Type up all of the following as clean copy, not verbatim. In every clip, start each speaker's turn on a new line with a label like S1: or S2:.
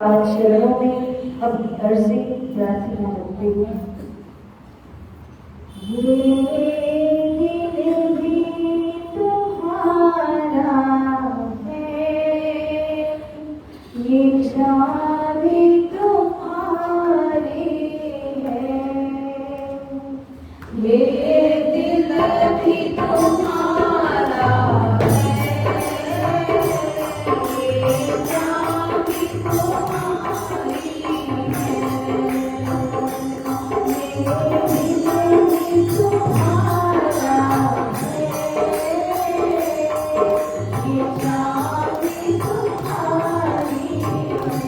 S1: आज चरणों में अपनी अर्जी प्रार्थना करते हुए ये दिल भी तुम्हारा है, ये चाबी तुम्हारी है, ये दिल भी तुम्हारा है, ये चाबी तुम्हारी है, ये दिल भी तुम्हारा है, ये चाबी तुम्हारी है।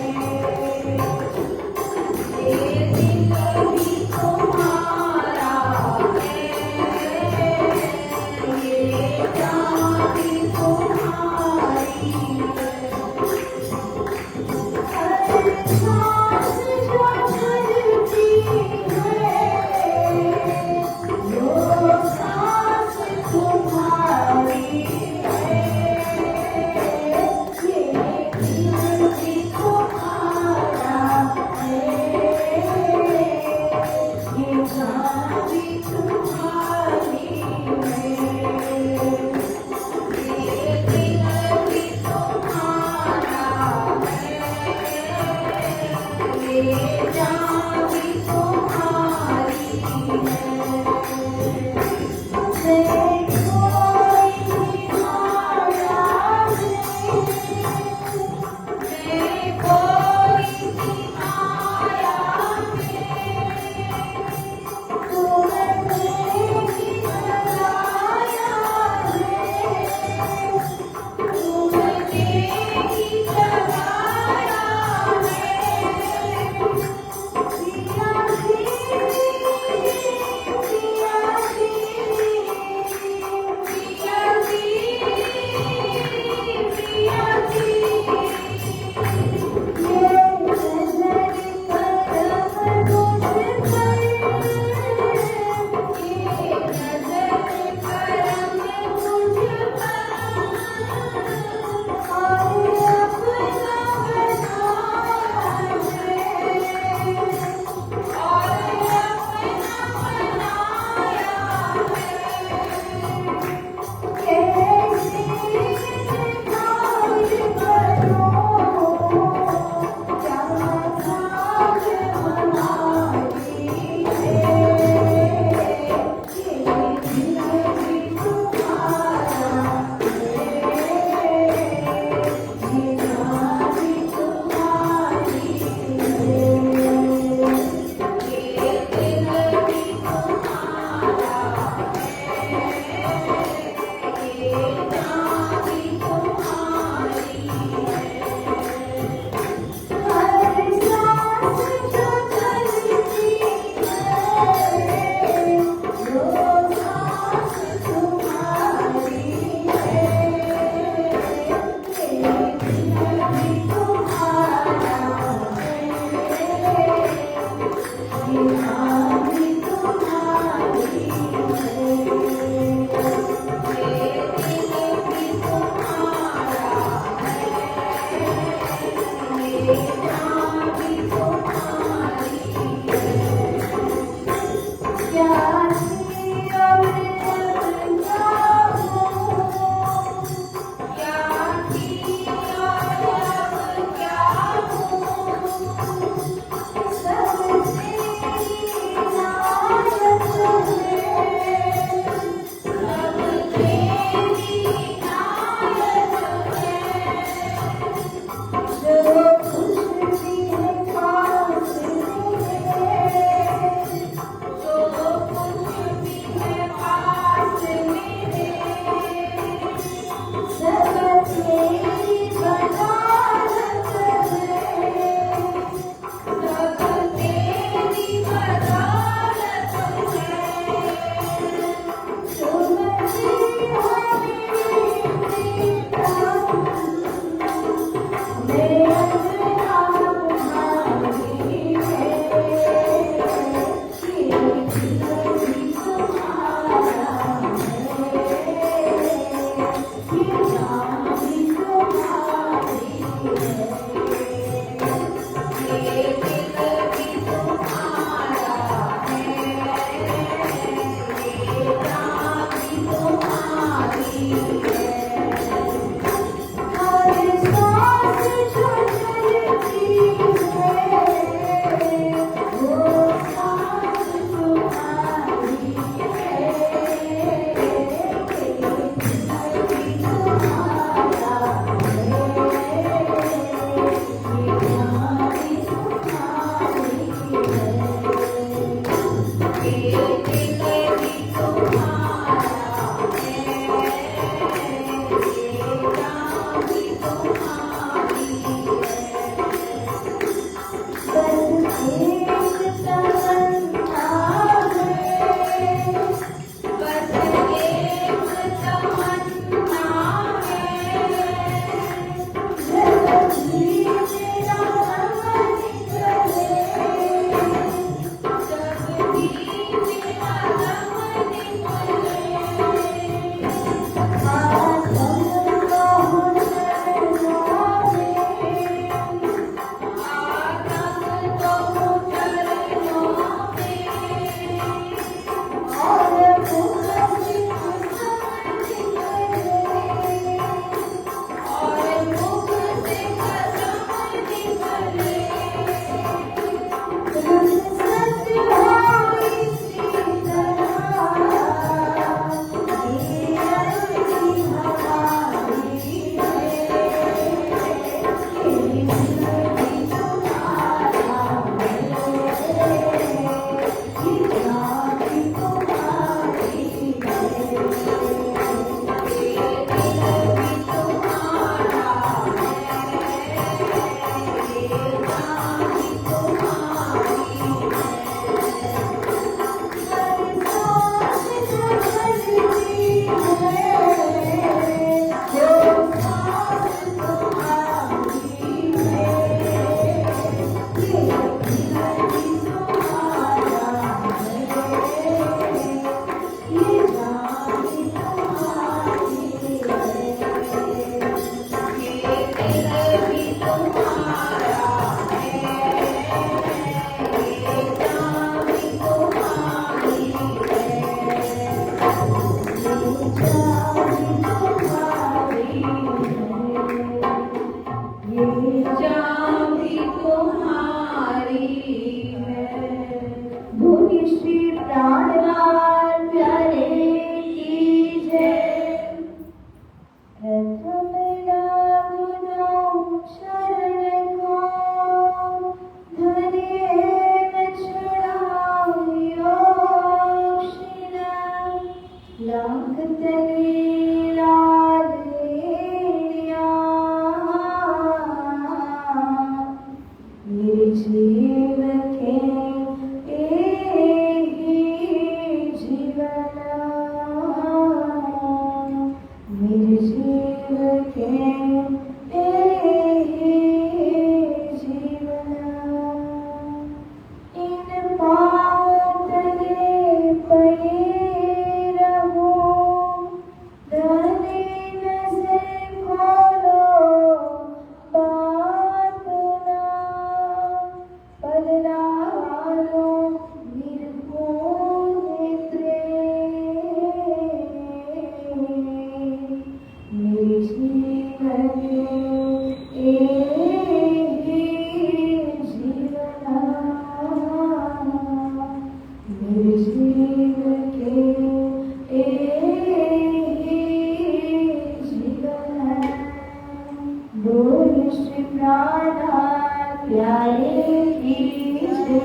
S1: प्यारे की जय।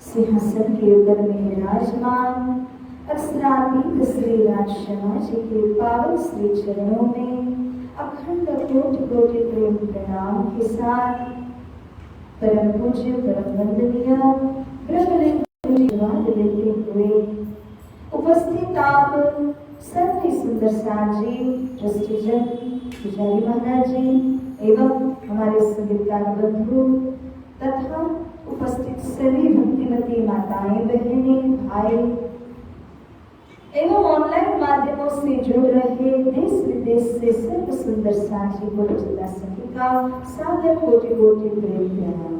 S1: सिंहासन के ऊपर में विराजमान अक्षरातीत श्री राजशर्मा जी के पावन श्री चरणों में अखंड कोटि कोटि प्रेम प्रणाम के साथ परम पूज्य परम वंदनीय ब्रह्मलिंग आशीर्वाद लेते हुए उपस्थित आप सर्व सुंदर साजी ट्रस्टीजन पुजारी महाराज जी एवं हमारे संगीतकार बंधु तथा उपस्थित सभी भक्तिमती माताएं बहनें भाई एवं ऑनलाइन माध्यमों से जुड़ रहे देश विदेश से सर्व सुंदर साजी बोलचिता सखी का सादर कोटि कोटि प्रेम प्रणाम।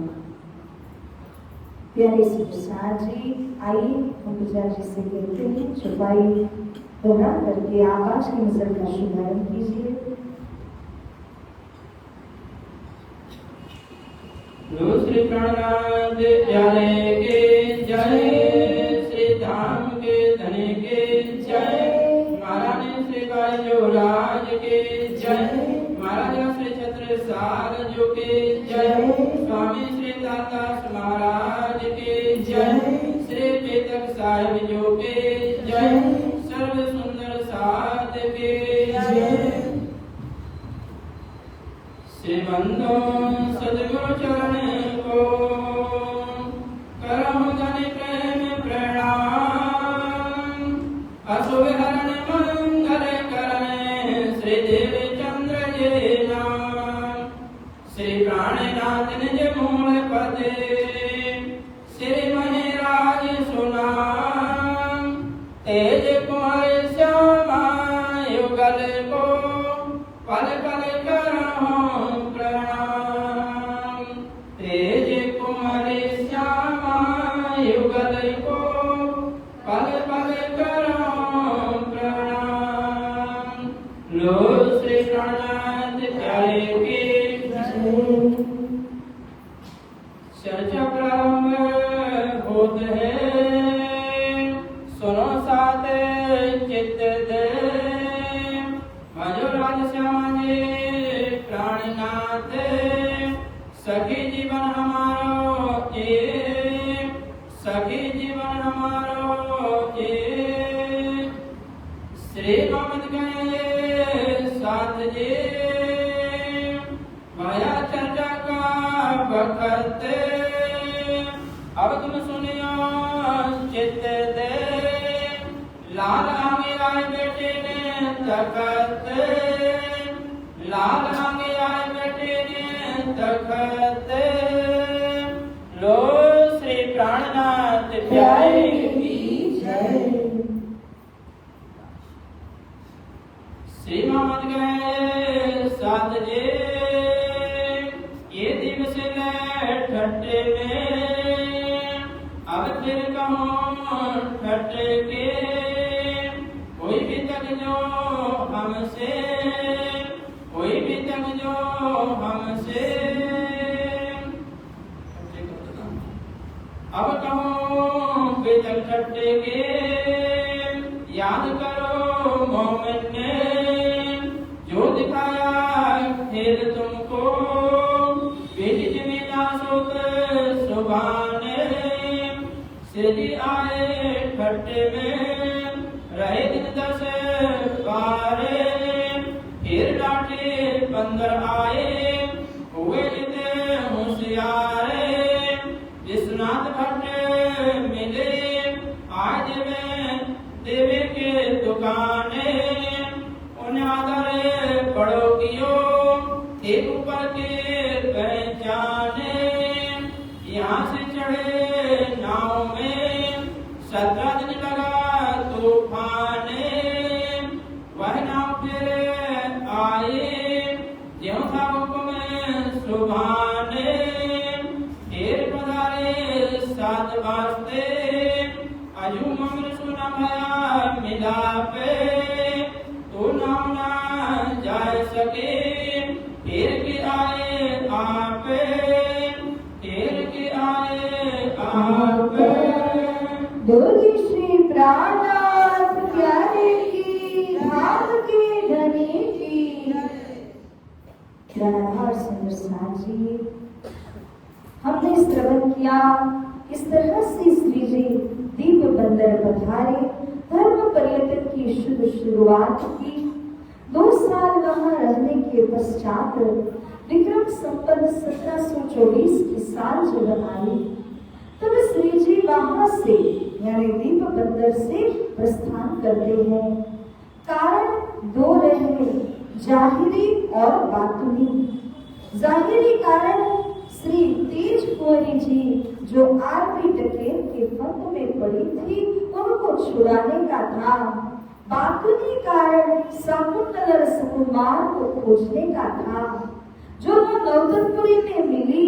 S1: प्यारे साजी आइए हम पूजा जी से कहते हैं चौपाई दोहरा करके आप आज की नजर का शुभारंभ कीजिए।
S2: श्री प्राणनाथ प्यारे के जय, श्री धाम के धने के जय, महारानी श्री गायोराज के जय, महाराजा श्री छत्रसाल जो के जय, स्वामी श्री दाता महाराज के जय, श्री बेतक साहिब जो के जय, सर्व सुंदर साध के जय। श्री बंदो सदगुरु चरण को करम धन प्रेम प्रणाम, अशुभ हरण मंगल करण श्री देव चंद्र जे नाम, श्री प्राणनाथ निज मूल पदे श्री मणिराज सुनाम, तेज कुमार श्यामा युगल को पल पल करहूं प्रणाम, तेज कुमारी श्यामा युगल को पल पल करहूं प्रणाम। लो श्री प्राणनाथ प्यारे के जय। चर्चा प्रारंभ होत है, सुनो साथ चित्त दे, राज श्यामा जी प्राणनाथ सखी जीवन हमारो एक, सखी जीवन हमारो एक, श्री गोविंद गए साथ जी माया चर्चा का वक्त, अब तुम सुनियो चित्त दे, लाल आगे आए बेटे ने तखत, लाल आगे आए बेटे ने तखत, लो श्री प्राणनाथ प्यारे की जय। श्री मोहम्मद गए साथ जे ये दिवस ठट्टे में, अब फिर कहूँ ठट के, कोई भी तक जो हमसे, कोई भी तक जो हमसे, अब कहूँ बेतक ठट्टे के, याद करो मोमिन ने जो दिखाया खेल तुमको, बेटी जमीना सुत सुभाने, सिरजी आए ठट्टे में, रहे दिन 10 बारे, फिर लाठी बंदर आए, हुए इतने होशियारे, विश्वनाथ भट्ट मिले आज में देवी के दुकाने, उन्हें आदर बड़ो कियो एक ऊपर के पहचाने, यहाँ से चढ़े नाव में 17 दिन लगा तूफाने, वह नाव फिर आए ज्यों था हुक्म सुभाने, फिर पधारे 7 वास्ते, अजू मम्र सुना भया मिलापे, तू नाव ना जा सके, फिर की आए आपे, फिर की आए आपे।
S1: डोली श्री प्राणनाथ प्यारे की, धाम के धनी की, प्राणाधार सुंदर साथ जी, हमने श्रवण किया इस तरह से श्री जी दीप बंदर पधारे, धर्म पर्यटन की शुभ शुरुआत की। 2 साल वहां रहने के पश्चात विक्रम संपन्न 1724 की साल जब आई, तब श्री जी वहां से यानी दीप बंदर से प्रस्थान करते हैं। कारण 2 रहे, जाहिरी और बातुनी। जाहिरी कारण श्री तेज कुंवरी जी जो आरबी डकैत के फंद में पड़ी थी उनको छुड़ाने का था। बातुनी कारण शकुंतला सुकुमार को खोजने का था, जो न नौतनपुरी में मिली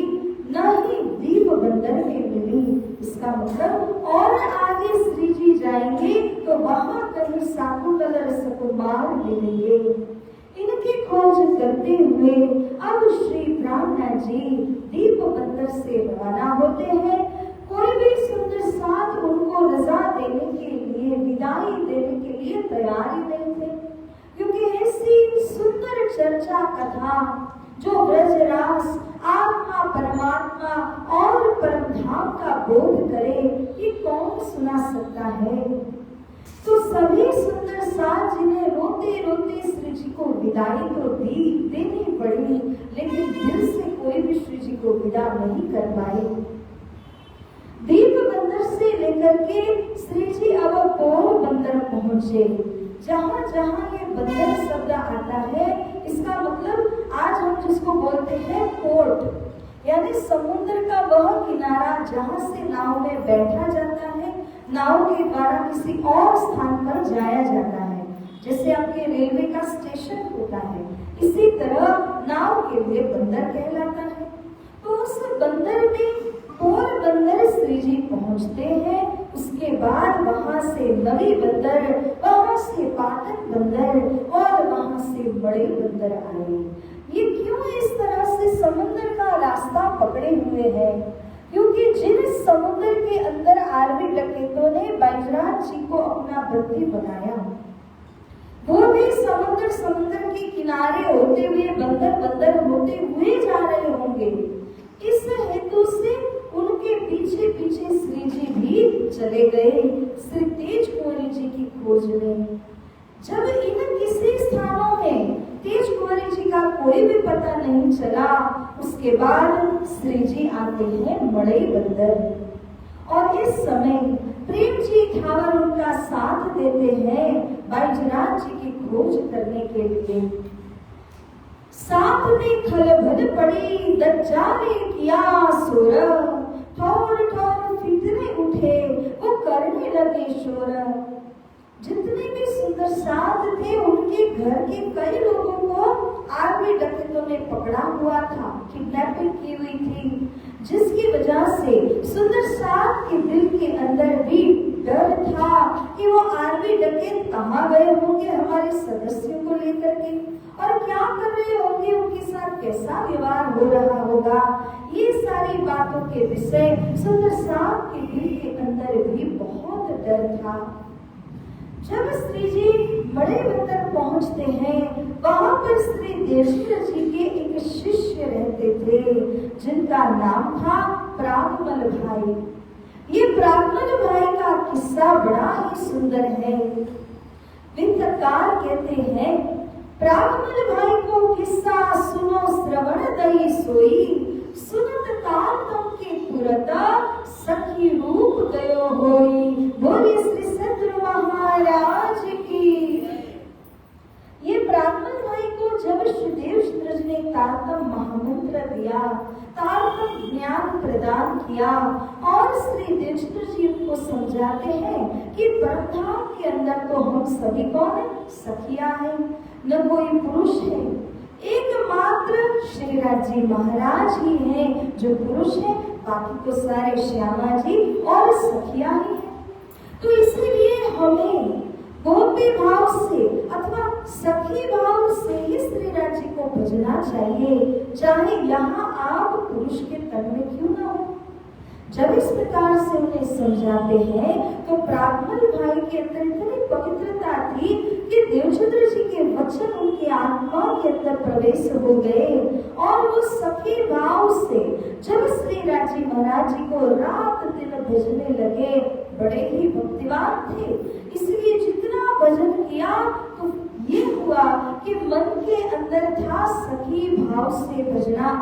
S1: न ही दीप बंदर में मिली। इसका मतलब और आगे श्री जी जाएंगे तो वहां कहीं शकुंतला सुकुमार मिलेंगे। इनकी खोज करते हुए अब श्री ब्राह्मण जी दीप बंदर से रवाना होते हैं। कोई भी सुंदर साथ उनको रजा देने के लिए, विदाई देने के लिए तैयार ही नहीं थे, क्योंकि ऐसी सुंदर चर्चा कथा जो ब्रजरास आत्मा परमात्मा और परमधाम का बोध करे, ये कौन सुना सकता है। तो सभी सुंदर साथ जिन्हें रोते रोते श्री जी को विदाई तो देनी पड़ी, लेकिन दिल से कोई भी श्री जी को विदा नहीं कर पाए। दीप बंदर से लेकर के श्री जी अब पोरबंदर पहुंचे। जहां जहां ये बंदर शब्द आता है, इसका मतलब आज हम जिसको बोलते हैं पोर्ट, यानी समुद्र का वह किनारा जहां से नाव में बैठा जाता है, नाव के द्वारा किसी और स्थान पर जाया जाता है। जैसे आपके रेलवे का स्टेशन होता है, इसी तरह नाव के लिए बंदर कहलाता है। तो उस बंदर में पोरबंदर श्री जी पहुंचते हैं। उसके बाद वहां से नवी बंदर, वहां से पाटन बंदर और वहां से बड़े बंदर आए। ये क्यों इस तरह से समुद्र का रास्ता पकड़े हुए हैं? क्योंकि जिन समुद्र के अंदर आरबी डकैतों ने बैजनाथ जी को अपना बंदी बनाया, वो भी समुद्र के किनारे होते हुए बंदर होते हुए जा रहे होंगे। इस हेतु से उनके पीछे पीछे श्री जी भी चले गए श्री तेज कुंवरी जी की खोज में। जब इन किसी स्थानों में तेज कुंवरी जी का कोई भी पता नहीं चला, उसके बाद श्री जी आते हैं मड़ई बंदर। और इस समय प्रेम जी ठावर उनका साथ देते हैं बैजनाथ जी की खोज करने के लिए। साथ में खलबल पड़ी दज्जाले किया सुर, ठोर ठोर फितने उठे वो करने लगे शोर। जितने भी सुंदर साथ थे उनके घर के कई लोगों को आरबी डकैतों ने पकड़ा हुआ था, किडनैपिंग की हुई थी, जिसकी वजह से सुंदर साथ के दिल के अंदर भी डर था कि वो आरबी डकैत कहाँ गए होंगे हमारे सदस्यों को लेकर के, और क्या कर रहे होंगे, उनके साथ कैसा व्यवहार हो रहा होगा। ये सारी बातों के विषय सुंदर साथ के दिल के अंदर भी बहुत डर था। जब श्री जी बड़े बंदर पहुंचते हैं, वहां पर श्री देवश्वर जी के एक शिष्य रहते थे जिनका नाम था प्रागमल भाई। ये प्रागमल भाई का किस्सा बड़ा ही सुंदर है। वित्तकार कहते हैं, प्रागमल भाई को किस्सा सुनो श्रवण दई सोई, सुनत ताल तम के तुरता सखी रूप गयो होई। बोले श्री सतगुरु महाराज की। ये प्रागमल भाई को जब श्रीदेव सूरज ने तारतम महामंत्र दिया, तारतम ज्ञान प्रदान किया, और श्री देवसूत्र जी उनको समझाते हैं कि परमधाम के अंदर तो हम सभी कौन है, सखिया है, न कोई पुरुष है, एकमात्र श्रीराज जी महाराज ही हैं जो पुरुष है, बाकी तो सारे श्यामा जी और सखिया ही है। तो इसीलिए हमें गोपी भाव से अथवा सखी भाव से ही श्रीराज जी को भजना चाहिए, चाहे यहाँ आप पुरुष के तन में क्यों ना हो। जब इस प्रकार से उन्हें समझाते हैं तो ब्राह्मण भाई के अंदर इतनी पवित्रता थी कि देवचंद्र जी के वचन उनकी आत्मा के अंदर प्रवेश हो गए और वो सखी भाव से जब श्री राजी महाराज जी को रात दिन भजने लगे। बड़े ही भक्तिवान थे, इसलिए जितना भजन किया तो ये हुआ कि मन के अंदर था सखी भाव से भजना,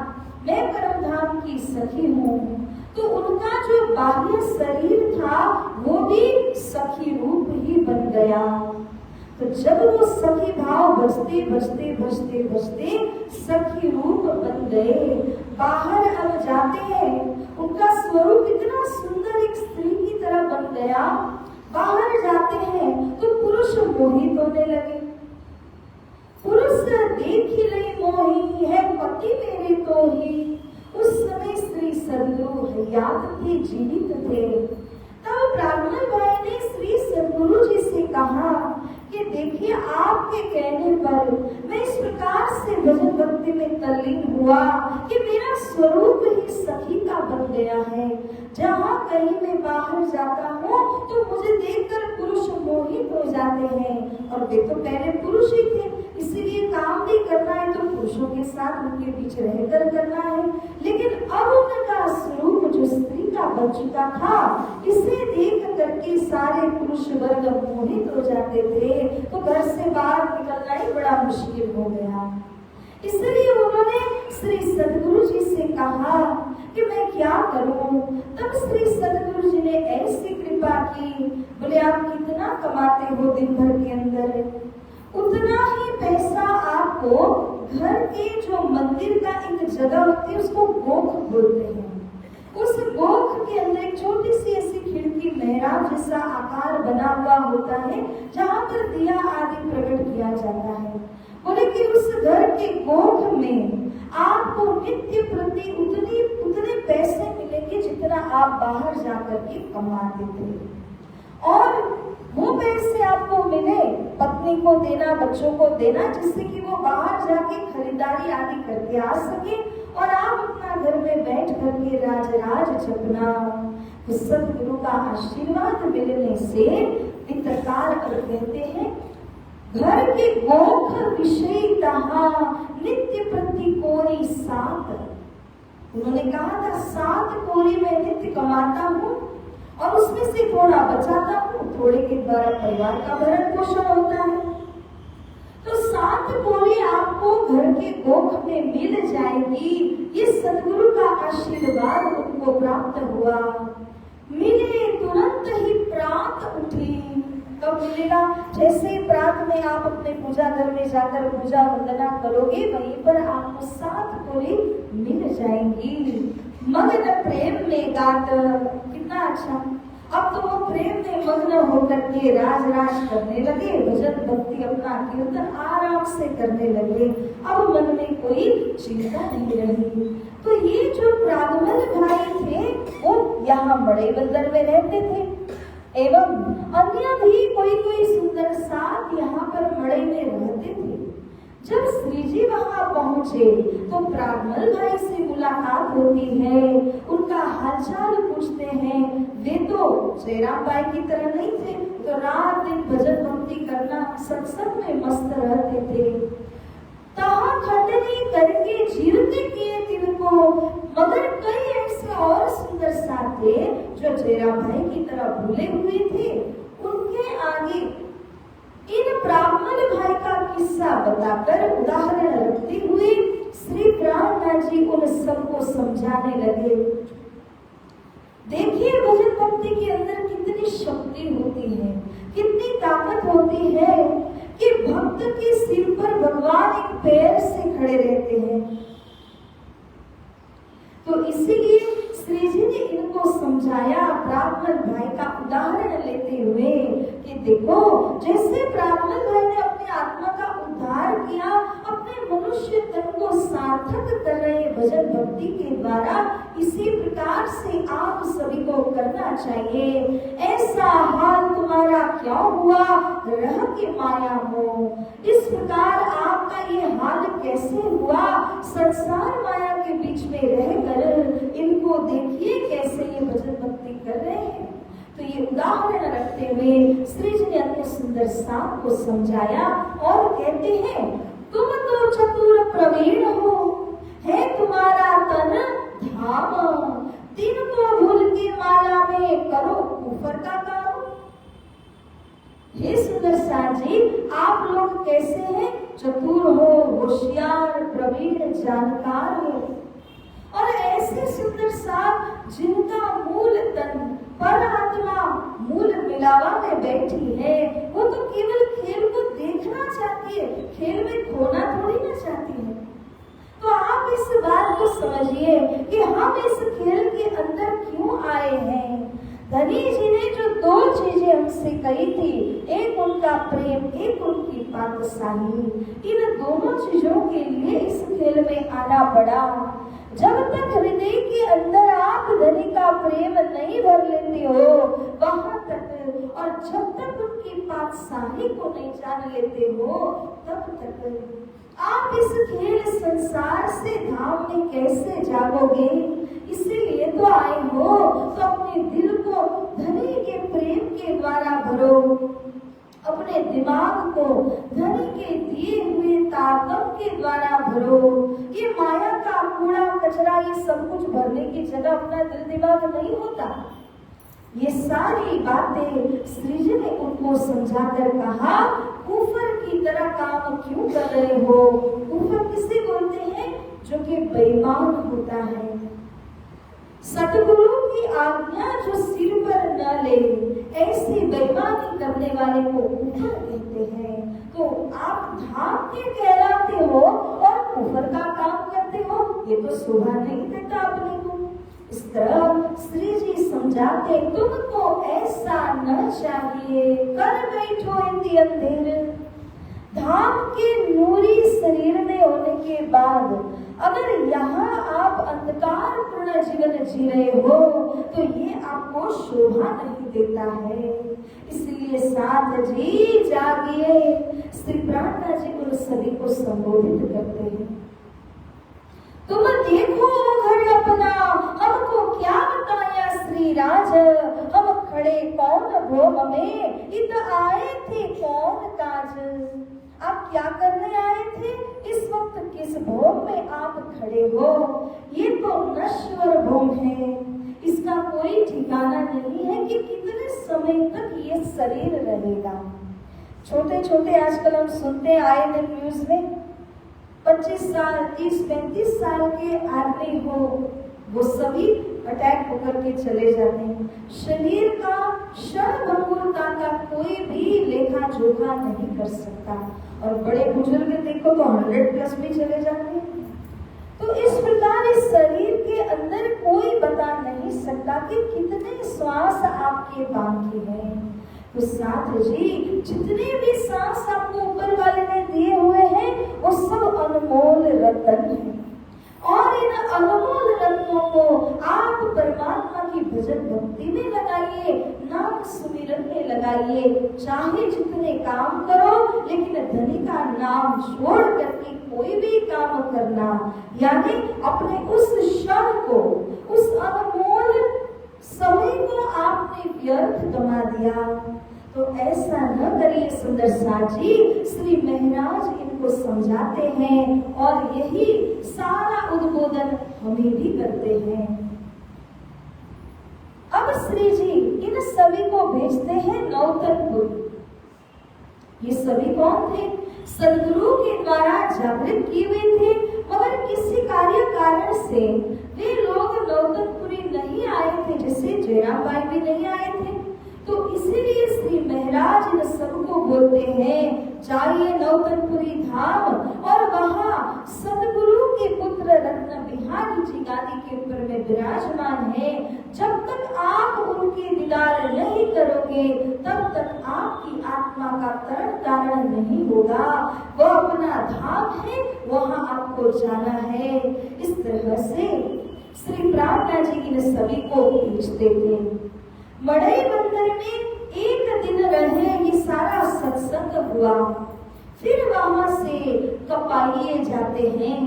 S1: मैं परम धाम की सखी हूँ। तो उनका जो बाह्य शरीर था वो भी सखी रूप ही बन गया। तो जब वो सखी भाव बजते बजते बजते बजते सखी रूप बन गए, बाहर अब जाते हैं, उनका स्वरूप इतना सुंदर एक स्त्री की तरह बन गया। बाहर जाते हैं तो पुरुष मोहित होने लगे। पुरुष देख ही नहीं मोही है पति मेरे तो ही। उस समय श्री सदगुरु हयात थे, जीवित थे। तब ब्राह्मण भाई ने श्री सदगुरु जी से कहा कि देखिए आपके कहने पर मैं इस प्रकार से भजन भक्ति में तल्लीन हुआ कि मेरा स्वरूप ही सखी का बन गया है। जहाँ कहीं मैं बाहर जाता हूँ तो मुझे देखकर पुरुष मोहित हो जाते हैं, और वे तो पहले पुरुष ही थे, इसीलिए काम भी करना है तो पुरुषों के साथ उनके बीच रहकर करना है। लेकिन अब उनका स्वरूप जो स्त्री का बन चुका था, इसे देख करके सारे पुरुष वर्ग मोहित हो जाते थे, तो घर से बाहर निकलना ही बड़ा मुश्किल हो गया। इसलिए उन्होंने श्री सदगुरु जी से कहा कि मैं क्या करूं। तब श्री सदगुरु जी ने ऐसी कृपा की, बोले आप कितना कमाते हो दिन भर के अंदर, उतना ही पैसा आपको घर के जो मंदिर का एक जगह होती है उसको गोख बोलते हैं, उस गोख के अंदर एक छोटी सी ऐसी खिड़की मेहराब जैसा आकार बना हुआ होता है जहाँ पर दिया आदि प्रकट किया जाता है। बोले कि उस घर के गोख में आपको नित्य प्रति उतने पैसे मिलेंगे जितना आप बाहर जाकर के कमाते थे, और वो पैसे आपको मिले पत्नी को देना, बच्चों को देना, जिससे कि वो बाहर जाके खरीदारी आदि करके आ सके और आप अपना घर में बैठ करके राज जपना। तो सदगुरु का आशीर्वाद मिलने से पितरकार कहते हैं घर के गोख विषय तहा नित्य प्रति कोरी सात। उन्होंने कहा था 7 कोरी मैं नित्य कमाता हूँ और उसमें से थोड़ा बचाता हूँ, थोड़े के द्वारा परिवार का भरण पोषण होता है। तो 7 कोरी आपको घर के गोख में मिल जाएगी। ये सदगुरु का आशीर्वाद उनको प्राप्त हुआ। मिले तुरंत ही प्रात उठी। कब मिलेगा? जैसे प्रात में आप अपने पूजा घर में जाकर पूजा वंदना करोगे, वहीं पर आपको 7 कोरी मिल जाएंगी। मग्न प्रेम में गात, कितना अच्छा। अब तो वो प्रेम में मग्न होकर के राज करने लगे, भजन भक्ति अपना कीर्तन आराम से करने लगे। अब मन में कोई चिंता नहीं रही। तो ये जो ब्राह्मण भाई थे वो यहाँ बड़े बंदर में रहते थे, एवं अन्य भी कोई सुंदर साथ यहाँ पर मड़े में रहते थे। जब श्री जी वहां पहुंचे तो ब्राह्मण भाई से मुलाकात होती है, उनका हालचाल पूछते हैं। वे तो जयराम भाई की तरह नहीं थे, तो रात दिन भजन भक्ति करना, सत्संग में मस्त रहते थे। तहाँ खंडनी करके जीरते किए तिनको, मगर कई ऐसे और सुंदर साथ थे जो जयराम भाई की तरह भूले हुए थे। उनके आगे इन ब्राह्मण भाई का किस्सा बताकर उदाहरण रखते हुए श्री प्राणनाथ जी उन सबको समझाने लगे। देखिए भजन भक्ति के अंदर कितनी शक्ति होती है, कितनी ताकत होती है कि भक्त के सिर पर भगवान एक पैर से खड़े रहते हैं। तो इसीलिए श्री जी ने इनको समझाया ब्राह्मण भाई का उदाहरण लेते हुए कि देखो, जैसे ब्राह्मण भाई ने अपनी आत्मा का उद्धार किया, अपने मनुष्य तन को सार्थक कर रहे भजन भक्ति के द्वारा, इसी प्रकार से आप सभी को करना चाहिए। ऐसा हाल तुम्हारा क्यों हुआ, रह के माया हो। इस प्रकार आपका ये हाल कैसे हुआ, संसार माया के बीच में रहकर इनको देखिए कैसे ये भजन ये उदाहरण रखते हुए श्री जी ने अपने सुंदर सांप को समझाया और कहते हैं, तुम तो चतुर प्रवीण हो, है तुम्हारा तन धाम, दिन को भूल के माला में करो ऊपर का काम। हे सुंदर सांप जी, आप लोग कैसे हैं? चतुर हो, होशियार, प्रवीण, जानकार हो। और ऐसे सुंदर सांप जिनका मूल तन पर आत्मा मूल मिलावा में बैठी है, वो तो केवल खेल को देखना चाहती है, खेल में खोना थोड़ी ना चाहती है। तो आप इस बात को समझिए कि हम इस खेल के अंदर क्यों आए हैं। धनी जी ने जो दो चीजें हमसे कही थी, एक उनका प्रेम, एक उनकी पातशाही, इन दोनों चीजों के लिए इस खेल में आना पड़ा। जब तक हृदय के अंदर आप धनी का प्रेम नहीं भर लेते हो वहां तक, और जब तक उनकी पातशाही को नहीं जान लेते हो तब तक आप इस खेल संसार से धाम में कैसे जागोगे। इसीलिए तो आए हो, तो अपने दिल को धनी के प्रेम के द्वारा भरो, अपने दिमाग को धनी के दिए हुए ताकत के द्वारा भरो। ये माया का कूड़ा कचरा, ये सब कुछ भरने की जगह अपना दिल दिमाग नहीं होता। ये सारी बातें श्री जी ने उनको समझाकर कहा, कुफर की तरह काम क्यों कर रहे हो। कुफर किसे बोलते हैं? जो कि बेईमान होता है। सतगुरु की आज्ञा जो सिर पर न ले, ऐसी बेईमानी करने वाले को कुफर कहते हैं। तो आप धाम के कहलाते हो और कुफर का काम करते हो, ये तो शोभा नहीं देता अपने को। इस तरह श्री जी समझाते, तुमको ऐसा न चाहिए, कर बैठो इंद्रिय अंधेर। धाम के नूरी शरीर में होने के बाद अगर यहाँ आप अंधकार पूर्ण जीवन जी रहे हो तो ये आपको शोभा नहीं देता है। इसलिए साथ जी जागिए। श्री प्रार्थना जी उन सभी को संबोधित करते हैं, तुम देखो घर अपना, हमको क्या बताया श्री राज, हम खड़े कौन भोग में, इत आए थे कौन काज। आप क्या करने आए थे? इस वक्त किस भोग में आप खड़े हो? ये तो नश्वर भोग है, इसका कोई ठिकाना नहीं है कि कितने समय तक ये शरीर रहेगा। छोटे छोटे आजकल हम सुनते आए दिन न्यूज में 25 साल 30-35 साल के आदमी हो, वो सभी अटैक होकर के चले जाते हैं। शरीर का क्षण भंगुरता का कोई भी लेखा जोखा नहीं कर सकता। और बड़े बुजुर्ग देखो तो 100+ भी चले जाते हैं। तो इस प्रकार इस शरीर के अंदर कोई बता नहीं सकता कि कितने श्वास आपके बाकी हैं। तो साथ जी जितने भी सांस आपको ऊपर वाले ने दिए हुए हैं वो सब अनमोल रत्न हैं। और इन अनमोल रत्नों को आप परमात्मा की भजन भक्ति में लगाइए, नाम सुमिरन में लगाइए। चाहे जितने काम करो, लेकिन धनी का नाम छोड़ करके कोई भी काम करना, यानी अपने उस क्षण को, उस अनमोल समय को आपने व्यर्थ गंवा दिया। तो ऐसा न करिए सुंदर साजी। श्री महाराज इनको समझाते हैं और यही सारा उद्बोधन हमें भी करते हैं। अब श्री जी इन सभी को भेजते हैं नौतनपुर। ये सभी कौन थे? सदगुरु के द्वारा जागृत किए हुए थे, मगर किसी कार्य कारण से वे लोग नौतनपुरी नहीं आए थे, जैसे जयराम भाई भी नहीं आए थे। तो इसीलिए श्री महाराज इन सबको बोलते हैं, जाइए नौतनपुरी धाम और वहां सदगुरु के पुत्र रत्न बिहारी जी गादी के ऊपर में विराजमान है। जब तक आप उनके दीदार नहीं करोगे तब तक आपकी आत्मा का तरण तारण नहीं होगा। वो अपना धाम है, वहां आपको जाना है। इस तरह से श्री प्रार्थना जी इन सभी को भेजते थे। मड़ई मंदिर में एक दिन रहे, ये सारा सत्संग हुआ। फिर वहां से कपाइये जाते हैं।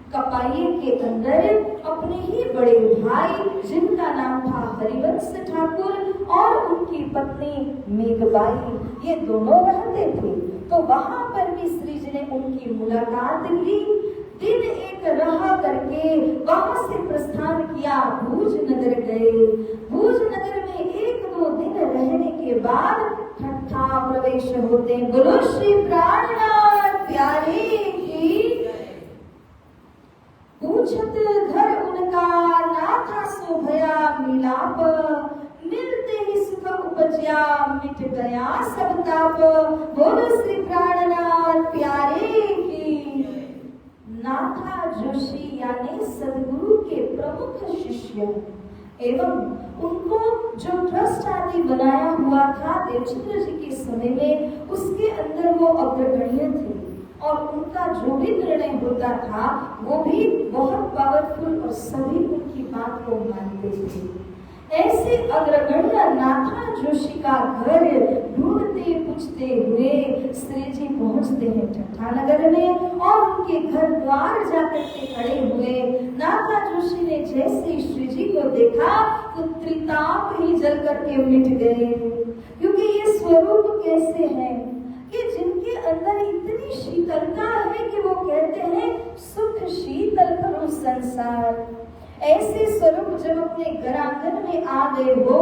S1: कपाइये के अंदर अपने ही बड़े भाई जिनका नाम था हरिवंश ठाकुर और उनकी पत्नी मेघबाई ये दोनों रहते थे। तो वहां पर भी श्री जी ने उनकी मुलाकात ली। दिन एक रहा करके वहां से प्रस्थान किया, भूज नगर गए। भूज नगर में 1-2 दिन रहने के बाद ठट्ठा प्रवेश होते। बोलो श्री प्राणनाथ प्यारे की। पूछत घर उनका नाथा सो भया मिलाप, मिलते ही सुख उपजया मिट गया सब ताप। बोलो श्री प्राणनाथ प्यारे की। नाथा जोशी यानी सदगुरु के प्रमुख शिष्य एवं उनको जो ट्रस्ट आदि बनाया हुआ था देवचंद्र जी के समय में, उसके अंदर वो अग्रगण्य थे और उनका जो भी निर्णय होता था वो भी बहुत पावरफुल और सभी उनकी बात को मानते थे। ऐसे अग्रगण्य नाथा जोशी का घर ढूंढते पूछते हुए श्री जी पहुंचते हैं ठट्ठा नगर में और उनके घर द्वार जाकर के खड़े हुए। नाथा जोशी ने जैसे श्री जी को देखा तो त्रिताप ही जल करके मिट गए, क्योंकि ये स्वरूप कैसे है कि जिनके अंदर इतनी शीतलता है कि वो कहते हैं सुख शीतल करो संसार। ऐसे स्वरूप जब अपने घर आंगन में आ गए हो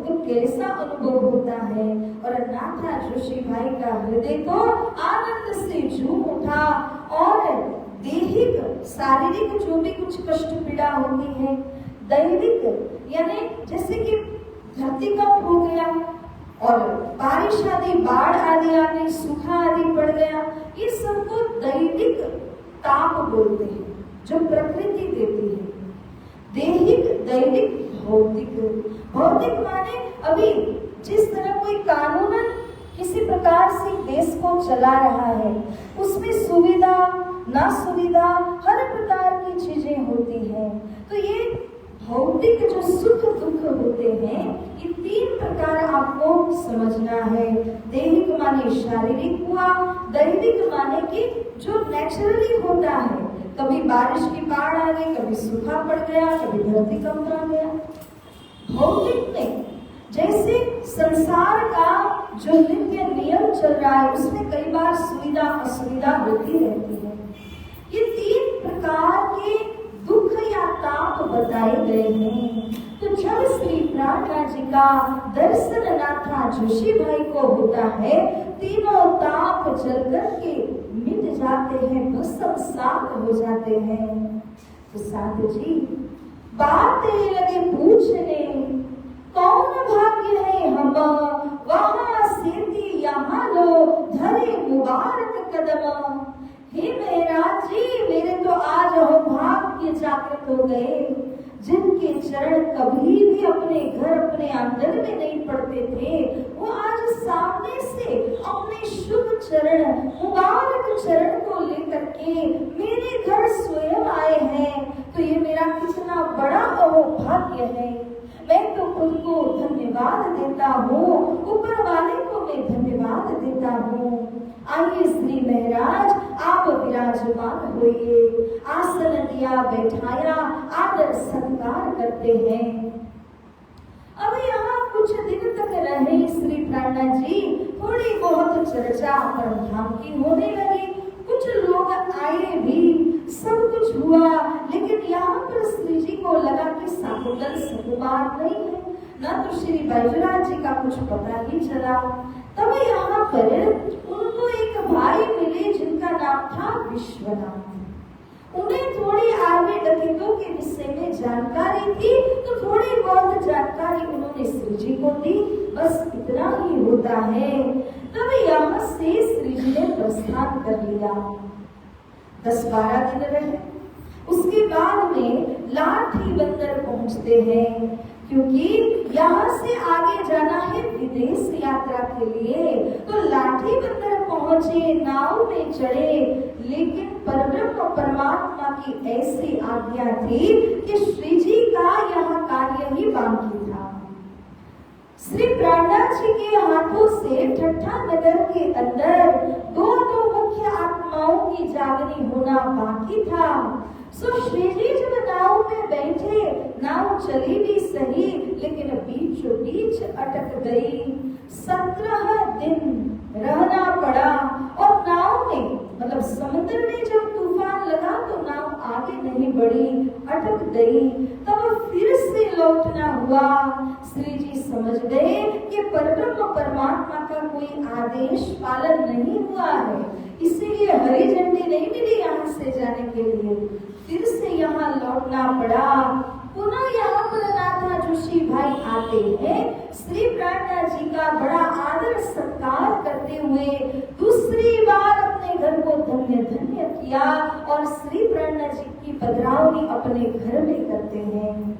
S1: तो कैसा अनुभव होता है। और नाथा जोशी भाई का हृदय तो आनंद से झूम उठा और दैहिक शारीरिक जो भी कुछ कष्ट पीड़ा होती है, दैविक यानी जैसे कि धरती कंप हो गया और बारिश आदि बाढ़ आदि आ गई, सूखा आदि पड़ गया, ये सबको दैविक ताप बोलते हैं जो प्रकृति देती है। दैहिक दैविक भौतिक। भौतिक माने अभी जिस तरह कोई कानूनन किसी प्रकार से देश को चला रहा है, उसमें सुविधा ना सुविधा हर प्रकार की चीजें होती हैं। तो ये भौतिक जो सुख दुख होते हैं, ये 3 प्रकार आपको समझना है। दैहिक माने शारीरिक हुआ, दैविक माने कि जो नेचुरली होता है, कभी बारिश की बाढ़ आ गई, कभी सूखा पड़ गया, कभी धरती कंप आ गया। भौतिक में जैसे संसार का जो नित्य नियम चल रहा है उसमें कई बार सुविधा असुविधा होती रहती है। ये 3 प्रकार के दुख या ताप बताए गए हैं। तो जब श्री प्राणनाथ जी का दर्शन नाथा जोशी भाई को होता है, तीनों ताप जल करके मिट जाते हैं, भस्म सात हो जाते हैं। तो साधु जी बातें लगे पूछने, कौन भाग्य है हम वहां सेती यहाँ लो धरे मुबारक कदम। हे महाराज जी, मेरे तो आज हो भाग्य जागृत हो गए, जिनके चरण कभी भी अपने घर अपने आंगन में नहीं पड़ते थे, वो आज सामने से अपने शुभ चरण मुबारक चरण को लेकर के मेरे घर स्वयं आए हैं। तो ये मेरा कितना बड़ा भाग्य है। मैं तो खुद को धन्यवाद देता हूँ, ऊपर वाले को मैं धन्यवाद देता हूँ। आइए श्री महाराज आप विराजमान होइए। आसन दिया बैठाया, आदर सत्कार करते हैं। अब यहाँ कुछ दिन तक रहे श्री प्राणनाथ जी, थोड़ी बहुत चर्चा परमधाम की होने लगी। कुछ लोग आए भी, सब कुछ हुआ, लेकिन यहाँ पर श्री जी को लगा कि साकुंडल सकुमार नहीं है, न तो श्री बैजनाथ जी का कुछ पता ही चला। तब यहाँ पर उनको एक भाई मिले जिनका नाम था विश्वनाथ। उन्हें थोड़ी आगे डकैतों के विषय में जानकारी थी, तो थोड़ी बहुत जानकारी उन्होंने श्री जी को दी, बस इतना ही होता है। तब यहाँ से श्री जी ने प्रस्थान कर लिया। 10-12 दिन रहे, उसके बाद में लाठी बंदर पहुंचते हैं, क्योंकि यहाँ से आगे जाना है विदेश यात्रा के लिए। तो लाठी बंदर पहुंचे, नाव में चढ़े, लेकिन परब्रह्म परमात्मा की ऐसी आज्ञा थी कि श्री जी का यहाँ कार्य ही बाकी था। श्री प्राणनाथ जी के हाथों से ठट्ठा नगर के अंदर 2 मुख्य आत्माओं की जागनी होना बाकी था। सो श्री जी जब नाव में बैठे, नाव चली भी सही, लेकिन बीचों बीच अटक गई। 17 दिन रहना पड़ा और नाव में मतलब समुद्र में जब तूफान लगा तो नाव आगे नहीं बढ़ी, अटक गई। तब फिर से लौटना हुआ। श्री जी समझ गए कि परब्रह्म परमात्मा का कोई आदेश पालन नहीं हुआ है, इसीलिए हरी झंडी नहीं मिली यहाँ से जाने के लिए। फिर से यहाँ लौटना पड़ा। पुनः यहाँ पर नाथा जोशी भाई आते हैं। श्री प्राणनाथ जी का बड़ा आदर सत्कार करते हुए दूसरी बार अपने घर को धन्य धन्य किया और श्री प्राणनाथ जी की पधरावनी अपने घर में करते हैं।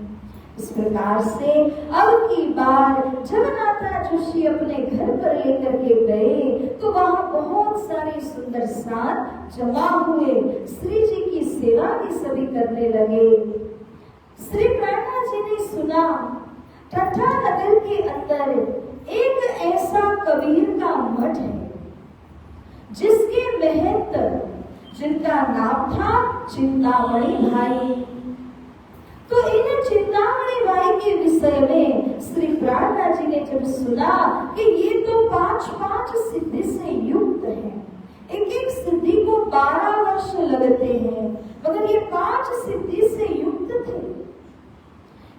S1: इस प्रकार से अब की बार जब नाथा जोशी अपने घर पर लेकर के गए तो वहाँ बहुत सारे सुंदर साथ जमा हुए। श्री जी की सेवा भी सभी करने लगे। श्री प्राणनाथ जी ने सुना ठट्ठा नगर के अंदर एक ऐसा कबीर का मठ है जिसके महंत जिनका नाम था चिंतामणि भाई। तो इन चिंतामणि भाई के विषय में श्री प्राणनाथ जी ने जब सुना कि ये तो 5-5 सिद्धि से युक्त है, एक एक सिद्धि को 12 वर्ष लगते हैं, मगर ये 5 सिद्धि से युक्त थे,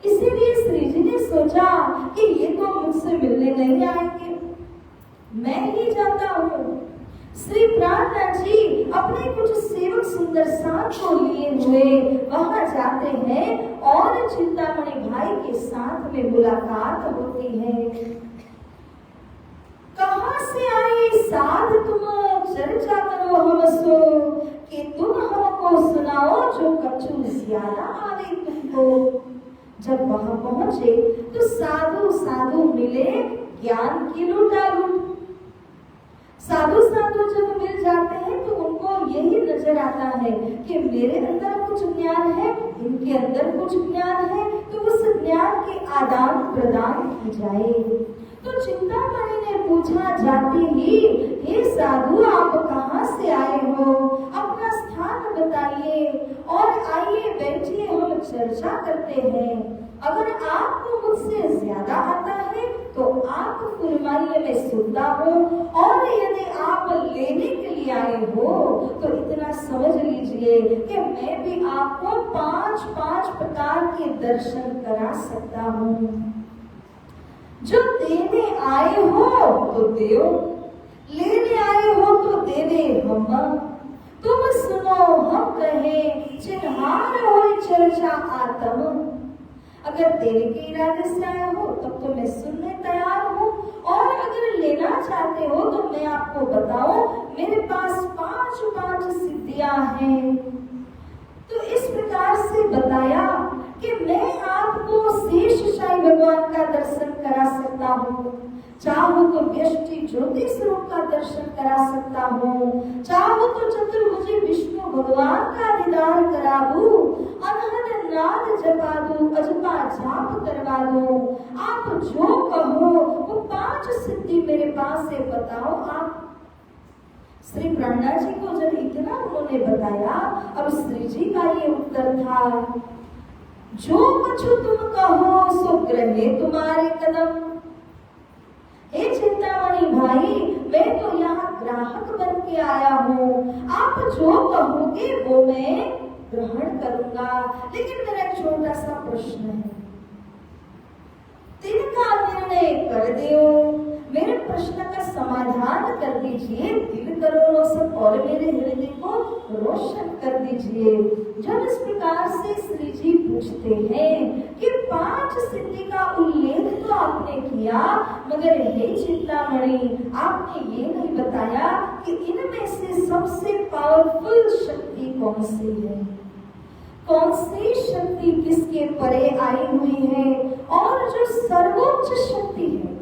S1: इसीलिए श्री जी ने सोचा कि ये तो मुझसे मिलने नहीं आएंगे, मैं ही जाता हूँ। श्री प्राणनाथ जी अपने कुछ सेवक सुंदर साथ को लिए हुए वहां जाते हैं और चिंतामणि भाई के साथ में मुलाकात होती है। कहाँ से आए साध तुम, चर्चा करो हमसो, कि तुम हमको सुनाओ जो कछु ज्यादा आवे तुमको। जब वहां पहुंचे तो साधु साधु मिले ज्ञान की लूटालूट। साधु साधु जब मिल जाते हैं तो उनको यही नजर आता है कि मेरे अंदर कुछ ज्ञान है, इनके अंदर कुछ ज्ञान है, तो उस ज्ञान के आदान प्रदान की जाए। तो चिंतामणि ने पूछा जाते ही, हे साधु आप कहाँ से आए हो, अपना स्थान बताइए और आइए बैठिए, हम चर्चा करते हैं। अगर आपको मुझसे ज्यादा आता है तो आप फरमाइए, मैं सुनता हूँ, और यदि आप लेने के लिए आए हो तो इतना समझ लीजिए कि मैं भी आपको 5-5 प्रकार के दर्शन करा सकता हूँ। जो देने आए हो तो देओ, लेने आए हो तो देवे हम। तुम सुनो हम कहे, चिन्हार हो चर्चा आत्म। अगर देने के इरादे से आए हो तब तो मैं सुनने तैयार हूँ, और अगर लेना चाहते हो तो मैं आपको बताऊं मेरे पास 5-5 सिद्धियां हैं। तो इस प्रकार से बताया कि मैं आपको शेषशाही भगवान का दर्शन करा सकता हूँ, चाहो तो व्यष्टि ज्योति स्वरूप का दर्शन करा सकता हूँ, चाहो तो चतुर्भुजी विष्णु भगवान का दीदार करा दूं, अनहद नाद जपा दूं, अजपा जाप करवा दूं। आप जो कहो वो 5 सिद्धि मेरे पास है, बताओ आप। श्री प्राणनाथ जी को जब इतना उन्होंने बताया, अब श्री जी का ये उत्तर था, जो कछु तुम कहो सो ग्रहे तुम्हारे कदम। हे चिंतामणि भाई, मैं तो यहाँ ग्राहक बन के आया हूँ, आप जो कहोगे वो मैं ग्रहण करूंगा। लेकिन मेरा एक छोटा सा प्रश्न है, तिनका निर्णय कर दियो, मेरे प्रश्न का समाधान कर दीजिए, दिल करो रोशन और मेरे हृदय को रोशन कर दीजिए। जब इस प्रकार से श्री जी पूछते हैं कि 5 सिद्धि का उल्लेख तो आपने किया, मगर हे चिंतामणि आपने ये नहीं बताया कि इनमें से सबसे पावरफुल शक्ति कौन सी है, कौन सी शक्ति किसके परे आई हुई है, और जो सर्वोच्च शक्ति है।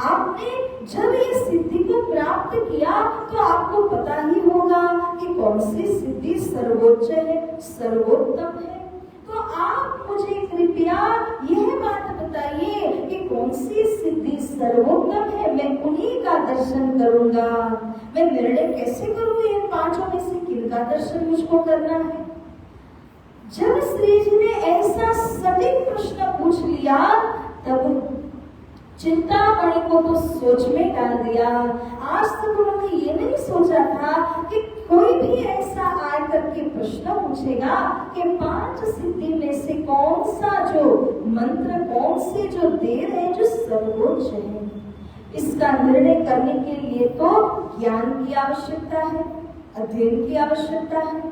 S1: आपने जब ये सिद्धि को प्राप्त किया तो आपको पता ही होगा कि कौन सी सिद्धि सर्वोच्च है, सर्वोत्तम है। तो आप मुझे कृपया यह बात बताइए कि कौन सी सिद्धि सर्वोत्तम है, मैं उन्हीं का दर्शन करूंगा। मैं निर्णय कैसे करूं इन 5 में से किनका दर्शन मुझको करना है। जब श्री जी ने ऐसा सटीक प्रश्न पूछ लिया, तब चिंतामणि को तो सोच में डाल दिया। आज तक उन्होंने ये नहीं सोचा था कि कोई भी ऐसा आकर के प्रश्न पूछेगा कि 5 सिद्धि में से कौन सा जो मंत्र, कौन से जो देर है जो सर्वोच्च है। इसका निर्णय करने के लिए तो ज्ञान की आवश्यकता है, अध्ययन की आवश्यकता है।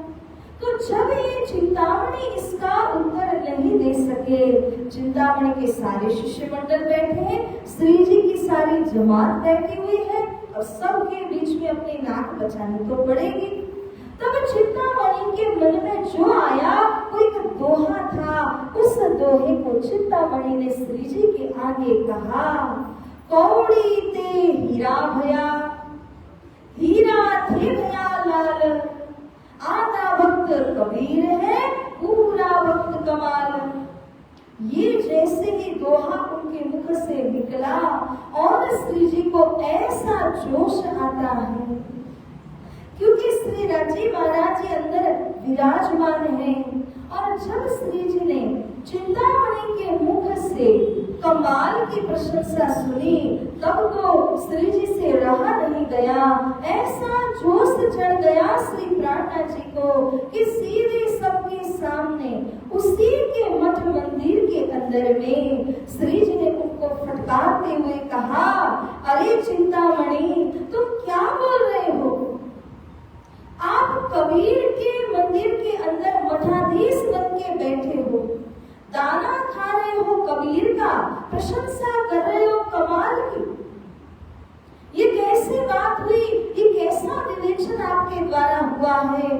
S1: तो जब ये चिंतामणि इसका उत्तर नहीं दे सके, चिंतामणि के सारे शिष्य मंडल बैठे हैं, श्री जी की सारी जमात बैठी हुई है, और सबके बीच में अपनी नाक बचानी तो पड़ेगी। तब चिंतामणि के मन में जो आया वो एक दोहा था। उस दोहे को चिंतामणि ने श्री जी के आगे कहा, कौड़ी ते हीरा भया, हीरा थे भया लाल, आधा भक्त कबीर है, पूरा भक्त कमाल। ये जैसे ही दोहा उनके मुख से निकला और श्री जी को ऐसा जोश आता है, क्योंकि श्री राजी महाराज जी अंदर विराजमान हैं। और जब श्री जी ने चिंतामणि के मुख से कमाल की प्रशंसा सुनी, तब तो श्री जी से रहा नहीं गया। ऐसा जोश चढ़ गया श्री प्राणनाथ जी को कि सीधे सबके सामने उसी के मठ मंदिर के अंदर में श्री जी ने उनको फटकारते हुए कहा, अरे चिंतामणि, तुम क्या बोल रहे हो? आप कबीर के मंदिर के अंदर मठाधीश बन के बैठे हो, दाना खा रहे हो कबीर का, प्रशंसा कर रहे हो कमाल की। ये कैसी बात हुई? ये कैसा विवेचन आपके द्वारा हुआ है?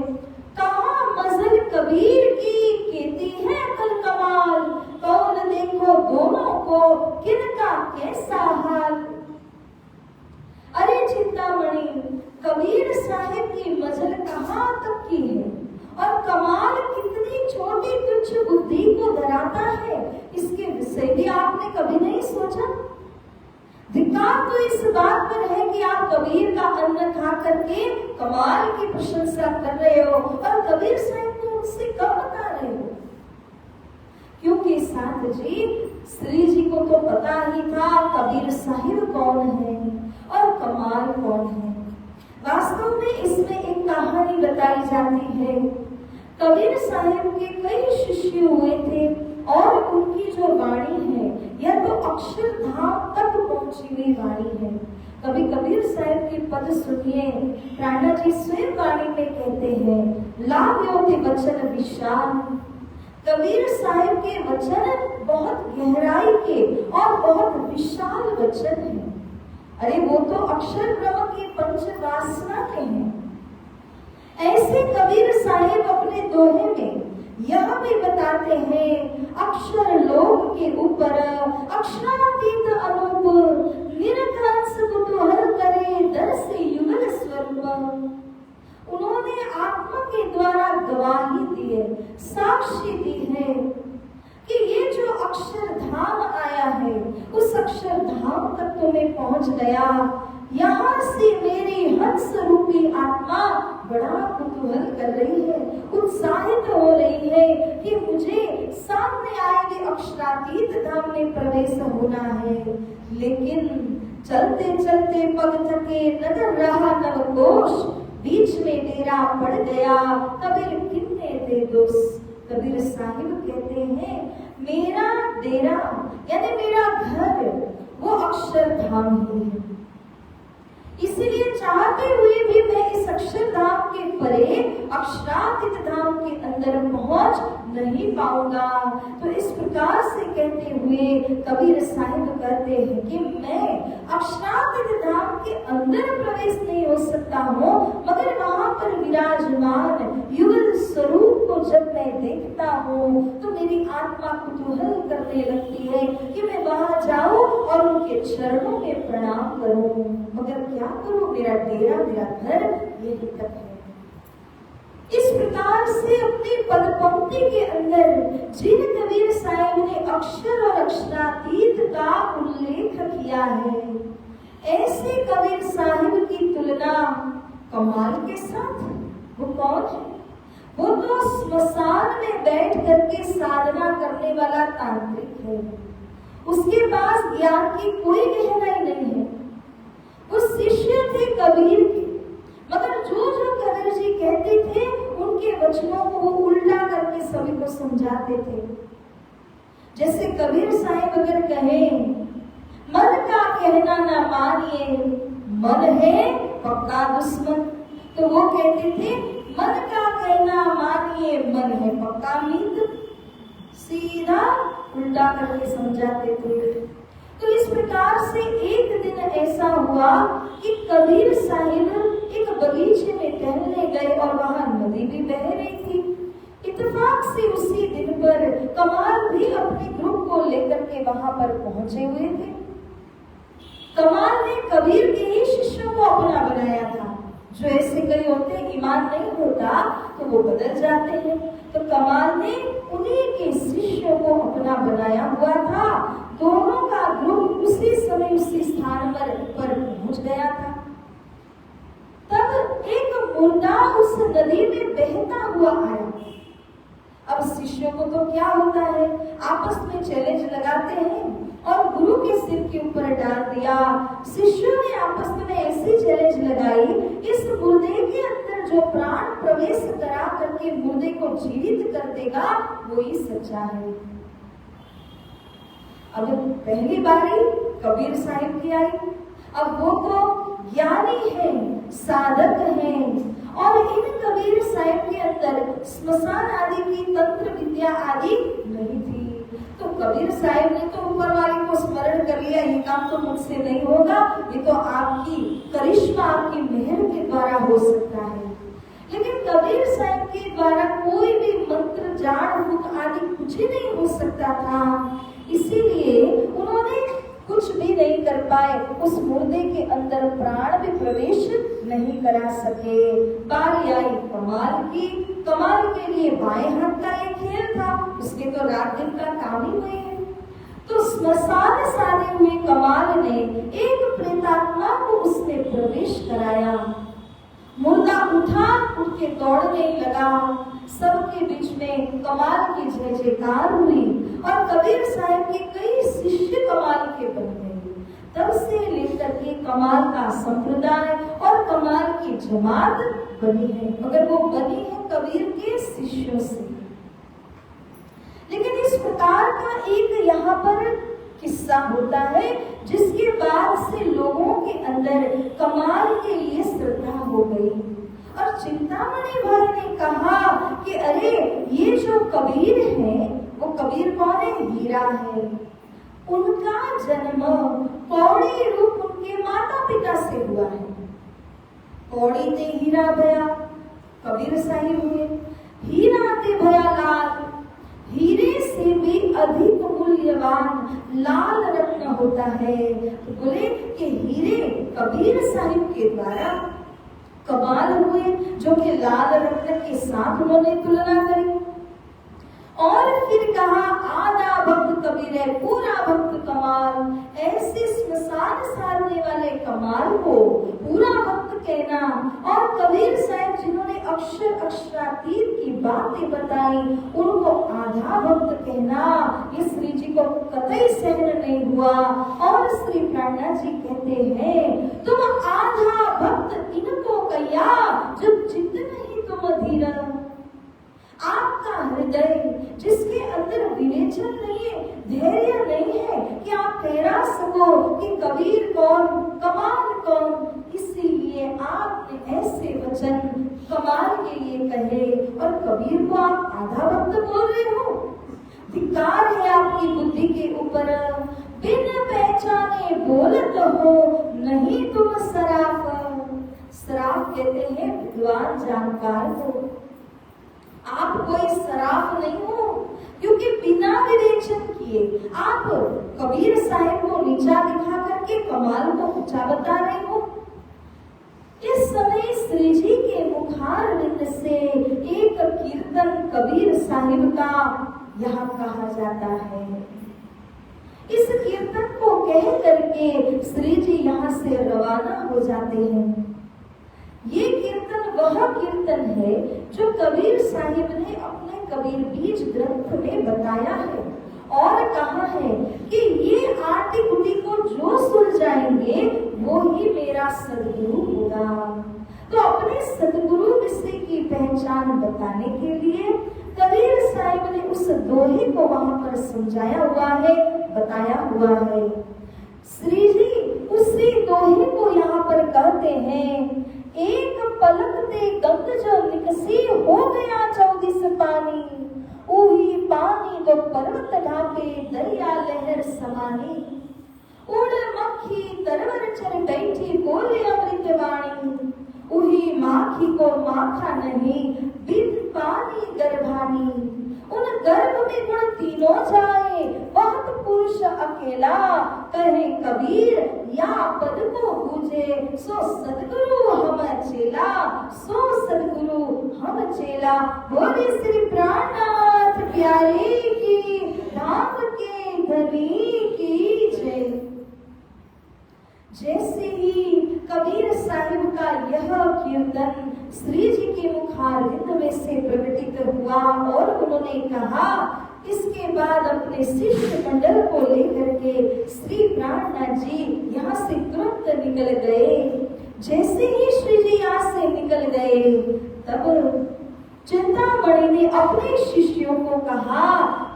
S1: कहाँ मजल कबीर की कहती है अकल कमाल, कौन देखो दोनों को किनका कैसा हाल। अरे चिंतामणि, कबीर साहिब की मजल कहाँ तक की है, और कमाल कितनी छोटी तुच्छ बुद्धि को धराता है, इसके विषय भी आपने कभी नहीं सोचा। धिक्कार तो इस बात पर है कि आप कबीर का अन्न खा करके कमाल की प्रशंसा कर रहे हो, और कबीर साहिब को उनसे कब बता रहे हो? क्योंकि साथ जी श्री जी को तो पता ही था कबीर साहिब कौन है और कमाल कौन है। वास्तव में इसमें एक कहानी बताई जाती है। कबीर साहिब के कई शिष्य हुए थे, और उनकी जो वाणी है यह तो अक्षरधाम तक पहुंची हुई वाणी है। कभी कबीर साहिब के पद सुनिए, प्राणनाथ जी स्वयं वाणी में कहते हैं, लाव्यो के वचन विशाल। कबीर साहिब के वचन बहुत गहराई के और बहुत विशाल वचन हैं। अरे वो तो अक्षर ब्रह्म की पंचवासना के हैं। ऐसे कबीर साहिब अपने दोहे में यह भी बताते हैं, अक्षर लोक के ऊपर अक्षरातीत अनूप, निरंकाश कुतूहल करे दर से युगल स्वरूप। उन्होंने आत्मा के द्वारा गवाही दी है, साक्षी दी है कि ये जो अक्षरधाम आया है, उस अक्षरधाम तक तो मैं पहुंच गया। यहाँ से मेरी हंस रूपी आत्मा बड़ा कुतूहल कर रही है, उत्साहित हो रही है कि मुझे सामने आएंगे अक्षरातीत धाम में प्रवेश होना है। लेकिन चलते चलते पग थके, नगर रहा नवकोश, बीच में डेरा पड़ गया, कबीर कितने दे दोष। कबीर साहिब कहते हैं, मेरा डेरा यानी मेरा घर वो अक्षरधाम ही है। इसलिए चाहते हुए भी मैं इस अक्षरधाम के परे अक्षरातीत धाम के अंदर पहुंच नहीं पाऊंगा। तो इस प्रकार से कहते हुए कबीर साहिब कहते हैं कि मैं अक्षरातीत धाम के अंदर प्रवेश नहीं हो सकता हूँ, मगर वहां पर विराजमान युगल स्वरूप को जब मैं देखता हूँ तो मेरी आत्मा कुतूहल करने लगती है कि मैं वहां जाऊं और उनके चरणों में प्रणाम करूं। मगर क्या करूं, मेरा डेरा, मेरा घर, ये दिक्कत है। इस प्रकार से अपनी पद पंक्ति के अंदर जिन कबीर साहिब ने अक्षर और अक्षरातीत का उल्लेख किया है, ऐसे कबीर साहिब की तुलना कमाल के साथ वो कौन है? वो तो स्मशान में बैठ करके साधना करने वाला तांत्रिक है। उसके पास ज्ञान की कोई गहराई नहीं है। वो शिष्य थे कबीर के, मगर जो जो कबीर जी कहते थे उनके वचनों को वो उल्टा करके सभी को समझाते थे। जैसे कबीर साहिब अगर कहें मन का कहना ना मानिए, मन है पक्का दुश्मन, तो वो कहते थे मन का कहना मानिए, मन है पक्का मित्र। सीधा उल्टा करके समझाते थे। तो इस प्रकार से एक दिन ऐसा हुआ कि कबीर साहिब एक बगीचे में टहलने गए और वहां नदी भी बह रही थी। इत्तेफाक से उसी दिन पर कमाल भी अपने ग्रुप को लेकर के वहां पर पहुंचे हुए थे। कमाल ने कबीर के ही शिष्यों को अपना बनाया था। जो ऐसे कई होते ईमान नहीं होता तो वो बदल जाते हैं, तो कमाल ने उन्हीं के शिष्यों को अपना बनाया हुआ था। दोनों का ग्रुप उसी समय उसी स्थान पर पहुंच गया था। तब एक मुर्दा उस नदी में बहता हुआ आया। अब शिष्यों को तो क्या होता है, आपस में चैलेंज लगाते हैं और गुरु के सिर के ऊपर डाल दिया। शिष्यों ने आपस में ऐसी चैलेंज लगाई, इस मुर्दे के अंदर जो प्राण प्रवेश करा करके मुर्दे को जीवित कर देगा वो ही सच्चा है। अब पहली बारी कबीर साहिब की आई। अब वो तो ज्ञानी है, साधक है, और इन कबीर साहिब के अंदर स्मशान आदि की तंत्र विद्या आदि नहीं थी। तो कबीर साहिब ने तो ऊपर वाले को स्मरण कर लिया, ये काम तो मुझसे नहीं होगा, ये तो आपकी करिश्मा आपकी मेहर के द्वारा हो सकता है। लेकिन कबीर साहिब के द्वारा कोई भी मंत्र जाड़ फूक आदि कुछ ही नहीं हो सकता था। इसीलिए उन्होंने कुछ भी नहीं कर पाए, उस मुर्दे के अंदर प्राण भी प्रवेश नहीं करा सके। बारी आई कमाल की। कमाल के लिए बाएं हाथ का ये खेल था, उसके तो रात दिन का काम ही हुए है। तो स्मशान साधे हुए कमाल ने एक प्रेतात्मा को उसने प्रवेश कराया। मुर्दा उठा, उठ के दौड़ने लगा। सबके बीच में कमाल की जय जयकार हुई और कबीर साहिब के कई शिष्य कमाल के बन गए। तब से लेकर के कमाल का संप्रदाय और कमाल की जमात बनी है, मगर वो बनी है कबीर के शिष्यों से। लेकिन इस प्रकार का एक यहाँ पर किस्सा होता है जिसके बाद से लोगों के अंदर कमाल के लिए श्रद्धा हो गई। और चिंतामणि भाई ने कहा कि अरे ये जो कबीर है वो कबीर कौन है? हीरा है। उनका जन्म पौड़ी रूप उनके माता पिता से हुआ है। पौड़ी ते हीरा भया, कबीर साहिब हुए। हीरा ते भया लाल, हीरे से भी अधिक मूल्यवान लाल रत्न होता है। तो बोले कि हीरे कबीर साहिब के द्वारा कमाल हुए, जो कि लाल रत्न के साथ उन्होंने तुलना करी। और फिर कहा आधा भक्त कबीर है, पूरा भक्त कमाल। ऐसे स्मशान साधने वाले कमाल को पूरा भक्त कहना, और कबीर साहिब जिन्होंने अक्षर अक्षरातीत की बातें बताई उनको आधा भक्त कहना, ये श्री जी को कतई सहन नहीं हुआ। और श्री प्राणनाथ जी कहते हैं तुम आधा भक्त इनको कहिया, जो चित्त नहीं तुम धीरा। आपका हृदय जिसके अंदर विवेचन नहीं है, धैर्य नहीं है कि आप ठहरा सको कि कबीर कौन, कमाल कौन, इसीलिए आपने ऐसे वचन कमाल के लिए कहे और कबीर को आप आधा भक्त बोल रहे हो। धिक्कार है आपकी बुद्धि के ऊपर। बिन पहचाने बोलत हो नहीं तुम सराफ। सराफ कहते हैं विद्वान जानकार को। आप कोई सराफ नहीं हो, क्योंकि बिना विवेचन किए आप कबीर साहिब को नीचा दिखा करके कमाल को ऊंचा बता रहे हो। इस समय श्री जी के मुखारविंद से एक कीर्तन कबीर साहिब का यहाँ कहा जाता है। इस कीर्तन को कह करके श्री जी यहाँ से रवाना हो जाते हैं। ये कीर्तन वह कीर्तन है जो कबीर साहिब ने अपने कबीर बीज ग्रंथ में बताया है और कहा है कि ये मेरा सदगुरु होगा। तो अपने सदगुरु विषय की पहचान बताने के लिए कबीर साहिब ने उस दोहे को वहां पर समझाया हुआ है, बताया हुआ है। श्री जी उसी दोहे को यहाँ पर कहते हैं, एक पलक ते गंग जो निकसी हो गया 24 पानी, ऊही पानी को पर्वत ढाके दरिया लहर समानी, उड़ मक्खी तरवर चर बैठी बोले अमृत वाणी, उही माखी को माखा नहीं बिन पानी गर्भानी, उन गर्भ में गुण तीनों जाए बहुत पुरुष अकेला, कहे कबीर या पद को पूजे सो सदगुरु हम चेला, सो सदगुरु हम चेला। बोले श्री प्राणनाथ प्यारे की धाम के धनी की जय। जैसे ही कबीर साहिब का यह कीर्तन श्री जी के मुखारविंद में से प्रकटित हुआ और उन्होंने कहा, इसके बाद अपने शिष्य मंडल को लेकर के श्री प्राणनाथ जी यहाँ से तुरंत निकल गए। जैसे ही श्री जी यहाँ से निकल गए तब चिंतामणि ने अपने शिष्यों को कहा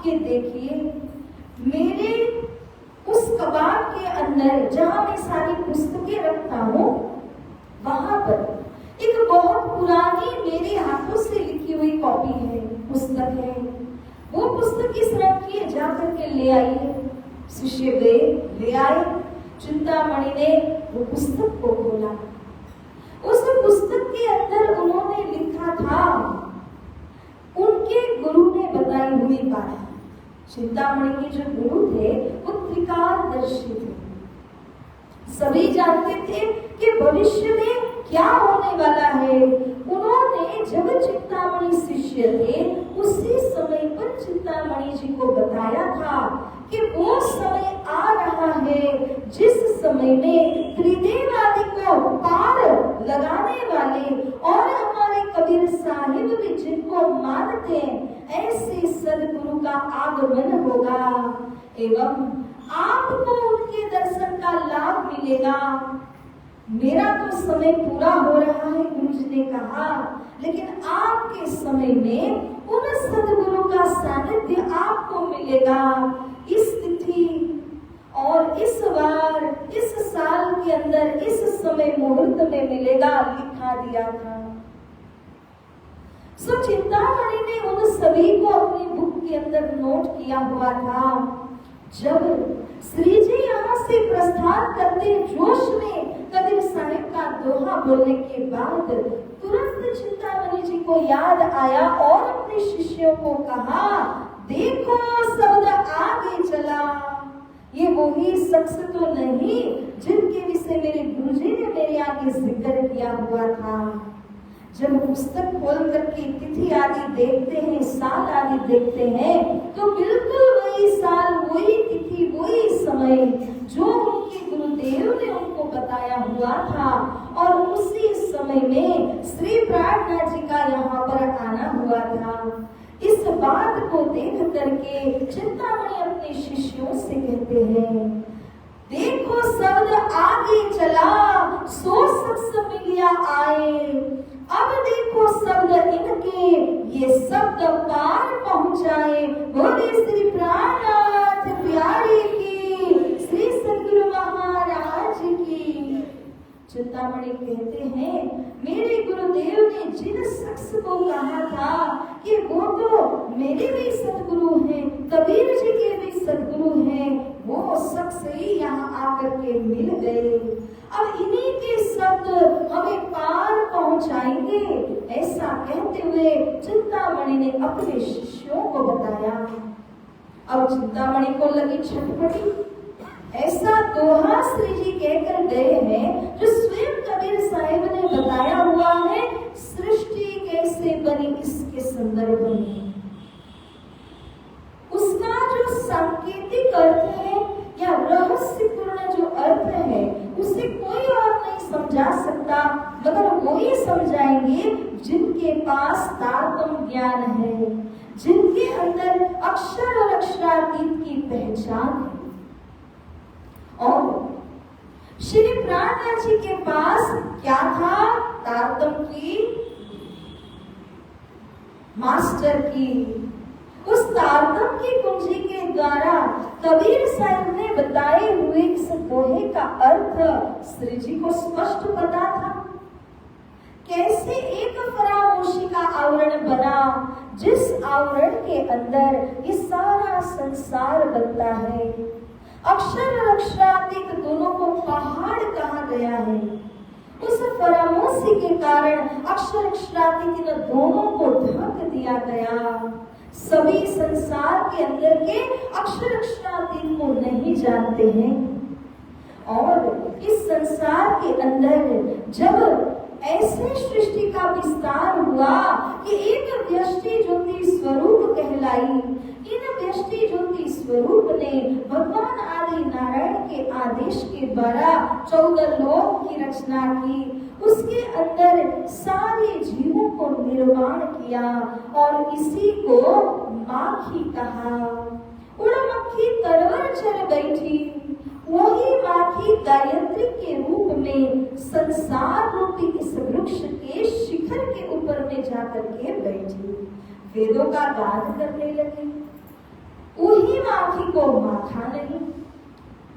S1: कि देखिए, मेरे उस कबाड़ के अंदर जहां मैं सारी पुस्तकें रखता हूँ, वहां पर एक बहुत पुरानी मेरे हाथों से लिखी हुई कॉपी है, पुस्तक है। वो पुस्तक इस रंग की जा करके ले आइए। शिष्य गए, ले आए। चिंतामणि ने वो पुस्तक को खोला। उस पुस्तक के अंदर उन्होंने लिखा था उनके गुरु ने बताई हुई बात। चिंतामणि के जो गुरु थे वो त्रिकालदर्शी थे। सभी जानते थे कि भविष्य में क्या होने वाला है। उन्होंने जब चिंतामणि शिष्य थे उसी समय पर चिंतामणि जी को बताया था कि वो समय आ रहा है जिस समय में त्रिदेव आदि को पार लगाने वाले और हमारे कबीर साहिब भी जिनको मानते हैं ऐसे सदगुरु का आगमन होगा एवं आपको उनके दर्शन का लाभ मिलेगा। मेरा तो समय पूरा हो रहा है, गुरु जी ने कहा, लेकिन आपके समय में उन सदगुरु का सानिध्य आपको मिलेगा। इस तिथि और इस बार इस साल के अंदर इस समय मुहूर्त में मिलेगा, लिखा दिया था। सो चिंतामणि ने उन सभी को अपनी बुक के अंदर नोट किया हुआ था। जब श्री जी यहाँ से प्रस्थान करते जोश में कबीर साहिब का दोहा बोलने के बाद तुरंत चिंतामणि जी को याद आया और अपने शिष्यों को कहा, देखो शब्द आगे चला। ये वही शख्स तो नहीं जिनके विषय मेरे गुरुजी ने मेरे आगे जिक्र किया हुआ था। जब पुस्तक खोल करके तिथि आदि देखते हैं, साल आदि देखते हैं, तो बिल्कुल वही साल, वही तिथि, वही समय जो उनके गुरुदेव ने उनको बताया हुआ था और उसी समय में श्री प्राणनाथ जी का यहाँ पर आना हुआ था। इस बात को देख करके चिंतामणि अपने शिष्यों से कहते हैं, देखो शब्द आगे चला, सो शख्स मिलिया आए। अब देखो शब्द इनके, ये शब्द पार पहुंचाए। बोले श्री प्राणनाथ प्यारे की, श्री सद्गुरु महाराज की। चिंतामणि कहते हैं, मेरे गुरुदेव ने जिन शख्स को कहा था कि वो तो मेरे भी सद्गुरु हैं, कबीर जी के भी सद्गुरु हैं, वो शख्स ही यहाँ आकर के मिल गए। अब इन्हीं के शब्द हमें पार पहुंचाएंगे, ऐसा कहते हुए चिंतामणि ने अपने शिष्यों को बताया। अब चिंतामणि को लगी छटपटी। ऐसा दोहा श्री जी कहकर गए हैं जो स्वयं कबीर साहिब ने बताया हुआ है, सृष्टि कैसे बनी इसके संदर्भ में। उसका जो सांकेतिक अर्थ है या रहस्यपूर्ण जो अर्थ है उसे कोई और नहीं समझा सकता, मगर वो ही समझाएंगे जिनके पास तारतम्य ज्ञान है, जिनके अंदर अक्षर और अक्षरातीत की पहचान है। और श्री प्राणनाथ जी के पास क्या था? तारतम की मास्टर की। उस तारतम की कुंजी के द्वारा कबीर साहब ने बताए हुए इस दोहे का अर्थ श्री जी को स्पष्ट पता था। कैसे एक फरामोशी का आवरण बना, जिस आवरण के अंदर ये सारा संसार बनता है। अक्षर और अक्षरातीत दोनों को पहाड़ कहा गया है। उस फरामोशी के कारण अक्षर अक्षरातीत इन दोनों को ढक दिया गया। सभी संसार के अंदर के अक्षर अक्षरातीत को नहीं जानते हैं। और इस संसार के अंदर जब ऐसे सृष्टि का विस्तार हुआ कि एक व्यष्टि ज्योति स्वरूप कहलाई। इन व्यष्टि ज्योति स्वरूप ने भगवान आदि नारायण के आदेश के द्वारा 14 लोक की रचना की। उसके अंदर सारे जीवों को निर्माण किया और इसी को माखी कहा। उड़मक्खी तरवर चढ़ बैठी, वही माखी गायत्री के रूप में संसार रूपी इस वृक्ष के शिखर के ऊपर में जाकर के बैठी, वेदों का गान करने लगी। वही माखी को माखा नहीं।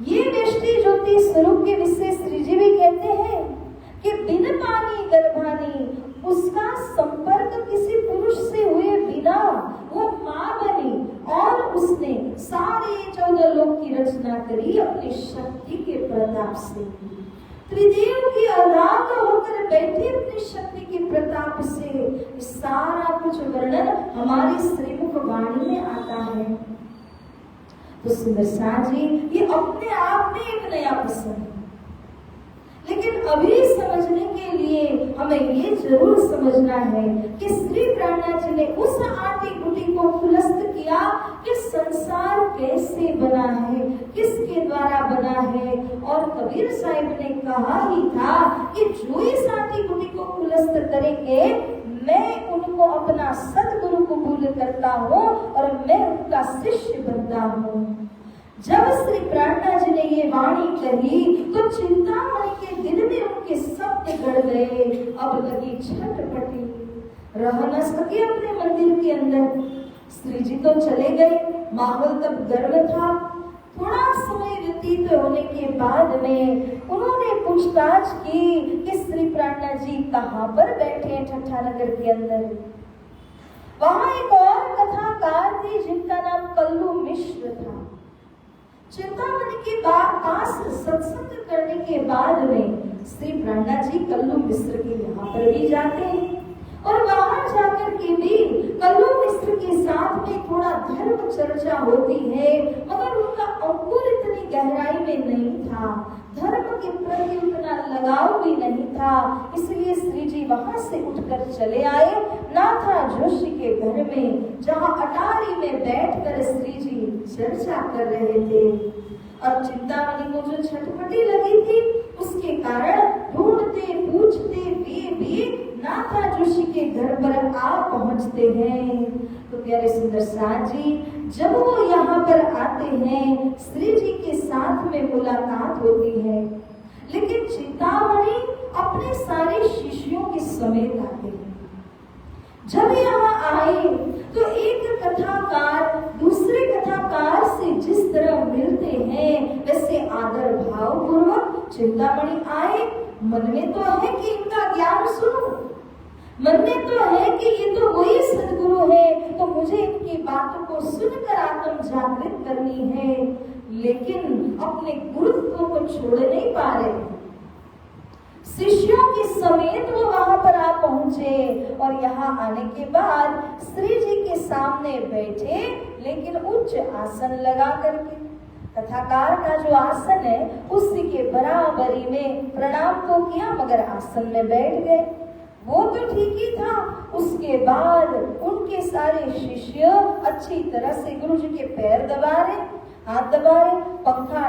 S1: ये व्यष्टि ज्योति स्वरूप के विषय श्री जी भी कहते हैं कि बिन पानी गर्भानी, उसका संपर्क किसी पुरुष से हुए बिना वो मां बनी और उसने सारे 14 लोक की रचना करी अपनी शक्ति के प्रताप से। त्रिदेव की औलाद होकर बैठी अपनी शक्ति के प्रताप से सारा कुछ वर्णन हमारी श्रीमुख वाणी में आता है। तो सुंदर साथ जी, ये अपने आप में एक नया प्रसंग है, लेकिन अभी समझने के लिए हमें ये जरूर समझना है कि श्री प्राणनाथ जी ने उस आटी गुटी को खुलस्त किया कि संसार कैसे बना है, किसके द्वारा बना है। और कबीर साहिब ने कहा ही था कि जो इस आटी गुटी को खुलस्त करेंगे, मैं उनको अपना सदगुरु कबूल करता हूँ और मैं उनका शिष्य बनता हूँ। जब श्री प्राणनाथ जी ने ये वाणी कही तो चिंतामणि के दिल में उनके शब्द गड़ गए। अब लगी छटपटी, रह न सके अपने मंदिर के अंदर। श्री जी तो चले गए, माहौल तब गर्म था। थोड़ा समय व्यतीत होने के बाद में उन्होंने पूछताछ की कि श्री प्राणनाथ जी कहाँ पर बैठे हैं ठट्ठा नगर के अंदर। वहां एक और कथाकार थी जिनका नाम कल्लू मिश्र था। चिंतामणि के पास सत्संग करने के बाद में श्री प्राणनाथ जी कल्लू मिश्र के यहाँ पर भी जाते हैं और वहां जाकर के भी कल्लू मिश्र के साथ में थोड़ा धर्म चर्चा होती है, मगर उनका अंकुर इतनी गहराई में नहीं था, धर्म के प्रति उतना लगाव भी नहीं था। इसलिए श्री जी वहां से उठकर चले आए नाथा जोशी के घर में, जहां अटारी में बैठकर श्री जी चर्चा कर रहे थे। और चिंतामणि को जो छटपटी लगी थी उसके कारण ढूंढते पूछते वे भी नाथा जोशी के घर पर आ पहुंचते हैं। तो प्यारे सुंदर साथ जी, जब वो यहाँ पर आते हैं, श्री जी के साथ में मुलाकात होती है, लेकिन चिंतामणि अपने सारे शिष्यों के समेत आते हैं। जब यहाँ आए तो एक कथाकार दूसरे कथाकार से जिस तरह मिलते हैं, वैसे आदर भाव पूर्वक चिंतामणि आए। मन में तो है कि इनका ज्ञान सुनो, मन में तो है कि ये तो वही सदगुरु है, तो मुझे इनकी बातों को सुनकर आत्म जागृत करनी है, लेकिन अपने गुरुत्व को छोड़ नहीं पा रहे। शिष्यों के समेत वो वहां पर आ पहुंचे और यहाँ आने के बाद श्री जी के सामने बैठे, लेकिन उच्च आसन लगा करके। कथाकार का जो आसन है उसी के बराबरी में प्रणाम तो किया, मगर आसन में बैठ गए। वो तो ठीक ही था। उसके बाद उनके सारे शिष्य अच्छी तरह से गुरु जी के पैर दबा रहे, हाथ दबा रहे, पंखा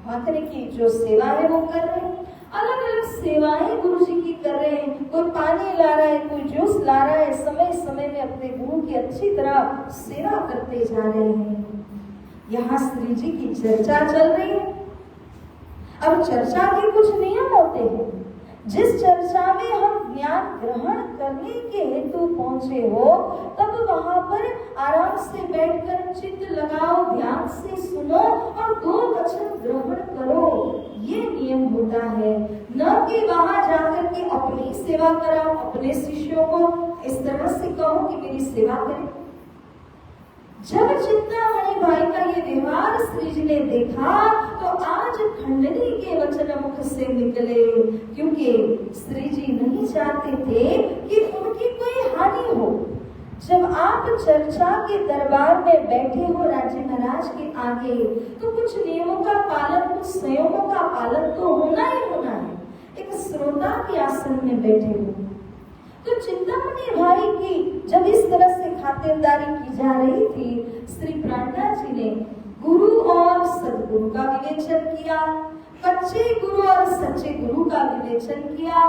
S1: हाँकने की जो सेवा है वो कर रहे हैं। अलग अलग सेवाएं गुरु जी की कर रहे हैं। कोई पानी ला रहा है, कोई जूस ला रहा है, समय समय में अपने गुरु की अच्छी तरह सेवा करते जा रहे हैं। यहाँ श्री जी की चर्चा चल रही है। अब चर्चा के कुछ नियम होते हैं। जिस चर्चा में हम ज्ञान ग्रहण करने के हेतु पहुंचे हो, तब वहां पर आराम से बैठकर चित्त लगाओ, ध्यान से सुनो और 2 वचन ग्रहण करो। ये नियम होता है, न कि वहां जाकर के अपनी सेवा कराओ, अपने शिष्यों को इस तरह से कहो कि मेरी सेवा करें। जब चिंतामणि भाई का ये व्यवहार श्री जी ने देखा तो आज खंडनी के वचन मुख से निकले, क्योंकि श्री जी नहीं चाहते थे कि उनकी कोई हानि हो। जब आप चर्चा के दरबार में बैठे हो राजी महाराज के आगे, तो कुछ नियमों का पालन, कुछ संयमों का पालन तो होना ही होना है। एक श्रोता के आसन में बैठे हो तो चिंतामणि भाई की जब इस तरह से खातिरदारी की जा रही थी, श्री प्राणनाथ जी ने गुरु और सदगुरु का विवेचन किया, कच्चे गुरु और सच्चे गुरु का विवेचन किया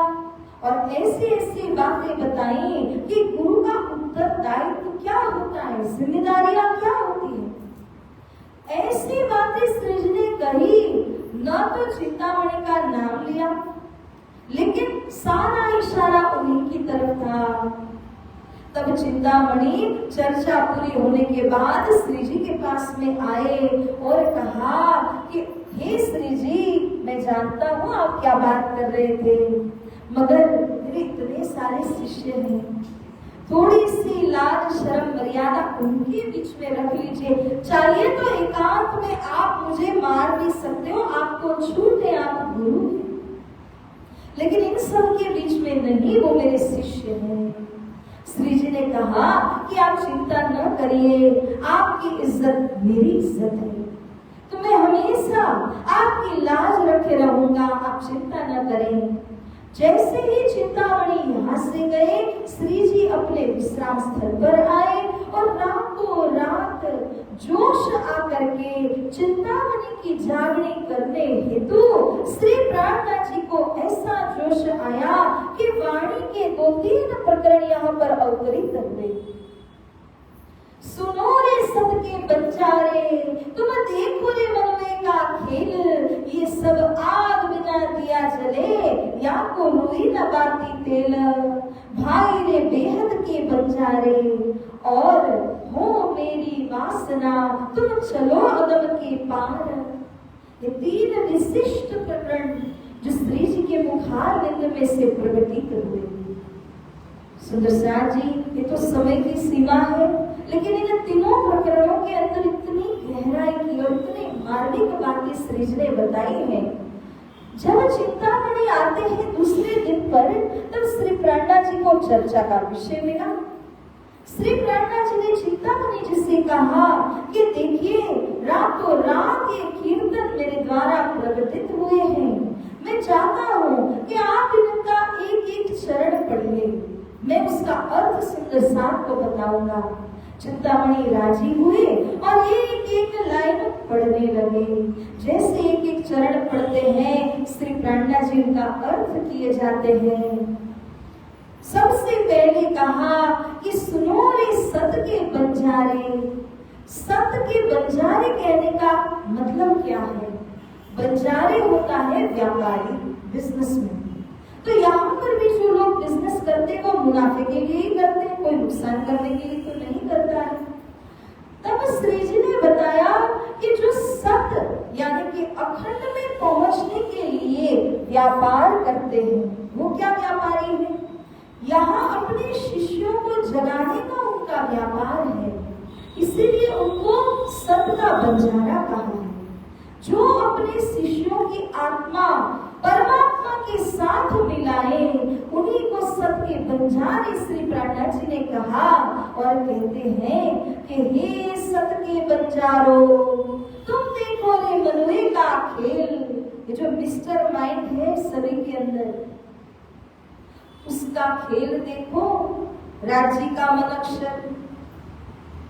S1: और ऐसी ऐसी बातें बताई कि गुरु का उत्तरदायित्व क्या होता है, जिम्मेदारियां क्या होती है। ऐसी बातें श्री जी ने कही, न तो चिंतामणि का नाम लिया, लेकिन सारा इशारा उन्हीं की तरफ था। तब चिंतामणि चर्चा पूरी होने के बाद श्री जी के पास में आए और कहा कि हे श्री जी, मैं जानता हूँ आप क्या बात कर रहे थे, मगर मेरे इतने सारे शिष्य हैं, थोड़ी सी लाज शर्म मर्यादा उनके बीच में रख लीजिए। चाहिए तो एकांत में आप मुझे मार भी सकते हो, आपको छूट है, आप गुरु हैं, लेकिन इन सब के बीच में नहीं, वो मेरे शिष्य हैं। श्री जी ने कहा कि आप चिंता न करिए, आपकी इज्जत मेरी इज्जत है, तो मैं हमेशा आपकी लाज रखे रहूंगा, आप चिंता न करें। जैसे ही चिंतामणि यहाँ से गए, श्री जी अपने विश्राम स्थल पर आए और रातों रात जोश आकर के चिंतामणि की जागरण करने हेतु श्री प्राणनाथ जी को ऐसा जोश आया कि वाणी के 2-3 प्रकरण यहाँ पर अवतरित हुए। सुनो रे सबके बंजारे, तुम देखो रे मनवे का खेल, ये सब आग बिना दिया जले, या को रुई न बाती तेल। भाई रे बेहद के बंजारे, और हो मेरी वासना, तुम चलो अगम के पार। ये 3 विशिष्ट प्रकरण जो श्री जी के मुखार बिंद में से प्रकटित हुए। सुंदर साथ जी, ये तो समय की सीमा है, लेकिन इन तीनों प्रकरणों के अंदर इतनी गहराई की और इतनी मार्मिक बातें श्री जी ने बताई हैं। जब चिंतामणि आते हैं दूसरे दिन पर, तब श्री प्राणनाथ जी को चर्चा का विषय मिला। श्री प्राणनाथ जी ने चिंतामणि जी से कहा कि देखिए, रातों रात ये कीर्तन मेरे द्वारा प्रकटित हुए हैं, मैं चाहता हूँ कि आप इनका एक एक चरण पढ़िए, मैं उसका अर्थ सुंदर साथ को बताऊंगा। चिंतामणि राजी हुए और एक एक लाइन पढ़ने लगे। जैसे एक एक चरण पढ़ते हैं, श्री प्राणनाथ जी का अर्थ किए जाते हैं। सबसे पहले कहा कि सुनो रे सत के बंजारे। सत के बंजारे कहने का मतलब क्या है? बंजारे होता है व्यापारी, बिजनेसमैन। तो यहाँ पर भी जो लोग बिजनेस करते हैं वो मुनाफे के लिए ही करते हैं, कोई नुकसान करने के लिए तो नहीं करता है। तब श्री जी ने बताया कि जो सत यानी कि अखंड में पहुंचने के लिए व्यापार करते हैं, वो क्या व्यापारी है? यहाँ अपने शिष्यों को जगाने का उनका व्यापार है, इसीलिए उनको सत का बंजारा कहा है। जो अपने शिष्यों की आत्मा परमात्मा के साथ मिलाए, उन्हीं को सत के बंजारे श्री प्राणनाथ जी ने कहा। और कहते हैं कि हे सत के बंजारो, तुम देखो रे मनवे का खेल। ये जो मिस्टर माइंड है सभी के अंदर, उसका खेल देखो। राज्य का मन अक्षर,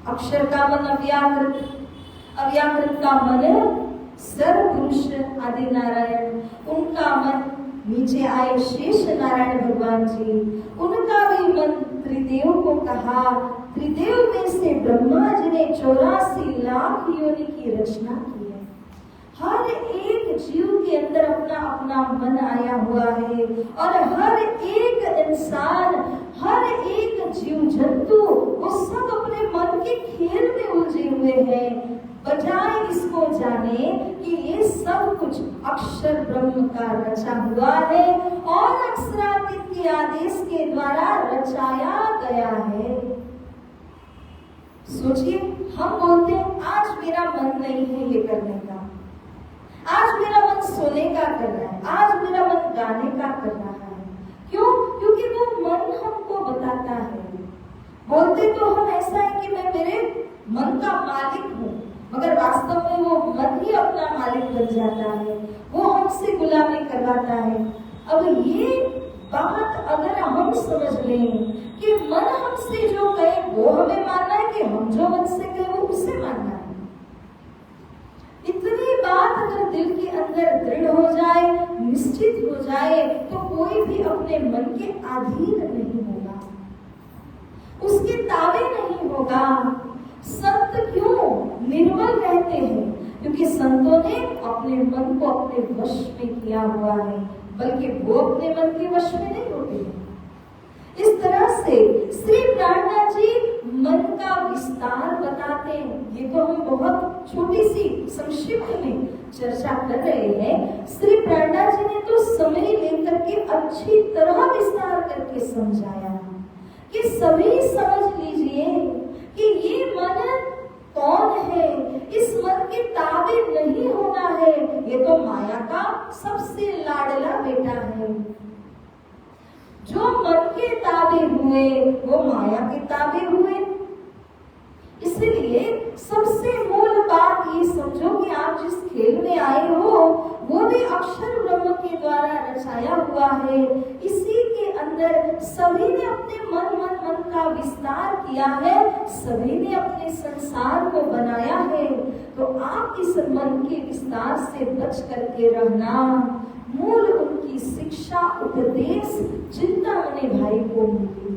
S1: अक्षर का मन अव्याकृत, अव्याकृत का मन सर्वपुरुष आदि नारायण, उनका मन नीचे आए शेष नारायण भगवान जी, उनका भी मन त्रिदेव को कहा। त्रिदेव में से ब्रह्मा जी ने 84 लाख योनि की रचना की है। हर एक जीव के अंदर अपना अपना मन आया हुआ है और हर एक इंसान, हर एक जीव जंतु वो सब अपने मन के खेल में उलझे हुए हैं, बजाय इसको जाने कि ये सब कुछ अक्षर ब्रह्म का रचा हुआ है और अक्षरातीत के आदेश के द्वारा रचाया गया है। सोचिए, हम बोलते हैं आज मेरा मन नहीं है ये करने का, आज मेरा मन सोने का कर रहा है, आज मेरा मन गाने का कर रहा है। क्यों? क्योंकि वो मन हमको बताता है। बोलते तो हम ऐसा है कि मैं मेरे मन का मालिक हूँ, मगर वास्तव में वो मन ही अपना मालिक बन जाता है, वो हमसे गुलामी करवाता है। अब ये बात अगर हम समझ लें कि मन हमसे जो कहे वो हमें मानना है कि हम जो मन से कहे वो उसे मानना है, इतनी बात अगर दिल के अंदर दृढ़ हो जाए, निश्चित हो जाए, तो कोई भी अपने मन के अधीन नहीं होगा, उसके ताबे नहीं होगा। संत क्यों निर्मल रहते हैं? क्योंकि संतों ने अपने मन को अपने वश में किया हुआ है, बल्कि वो अपने मन के वश में नहीं होते। इस तरह से श्री प्राणनाथ जी मन का विस्तार बताते हैं। ये तो हम बहुत छोटी सी संक्षिप्त में चर्चा कर रहे हैं। श्री प्राणनाथ जी ने तो समय लेकर के अच्छी तरह विस्तार करके समझाया कि सभी समझ लीजिए कि ये मन कौन है, इस मन के ताबे नहीं होना है। ये तो माया का सबसे लाडला बेटा है। जो मन के ताबे हुए वो माया के ताबे हुए। इसलिए सबसे मूल बात ये समझो कि आप जिस खेल में आए हो वो भी अक्षर ब्रह्म के द्वारा रचाया हुआ है। इसी के अंदर सभी ने अपने मन का विस्तार किया है, सभी ने अपने संसार को बनाया है। तो आप इस मन के विस्तार से बच करके रहना। मूल उनकी शिक्षा उपदेश चिंतामणि भाई को मिली।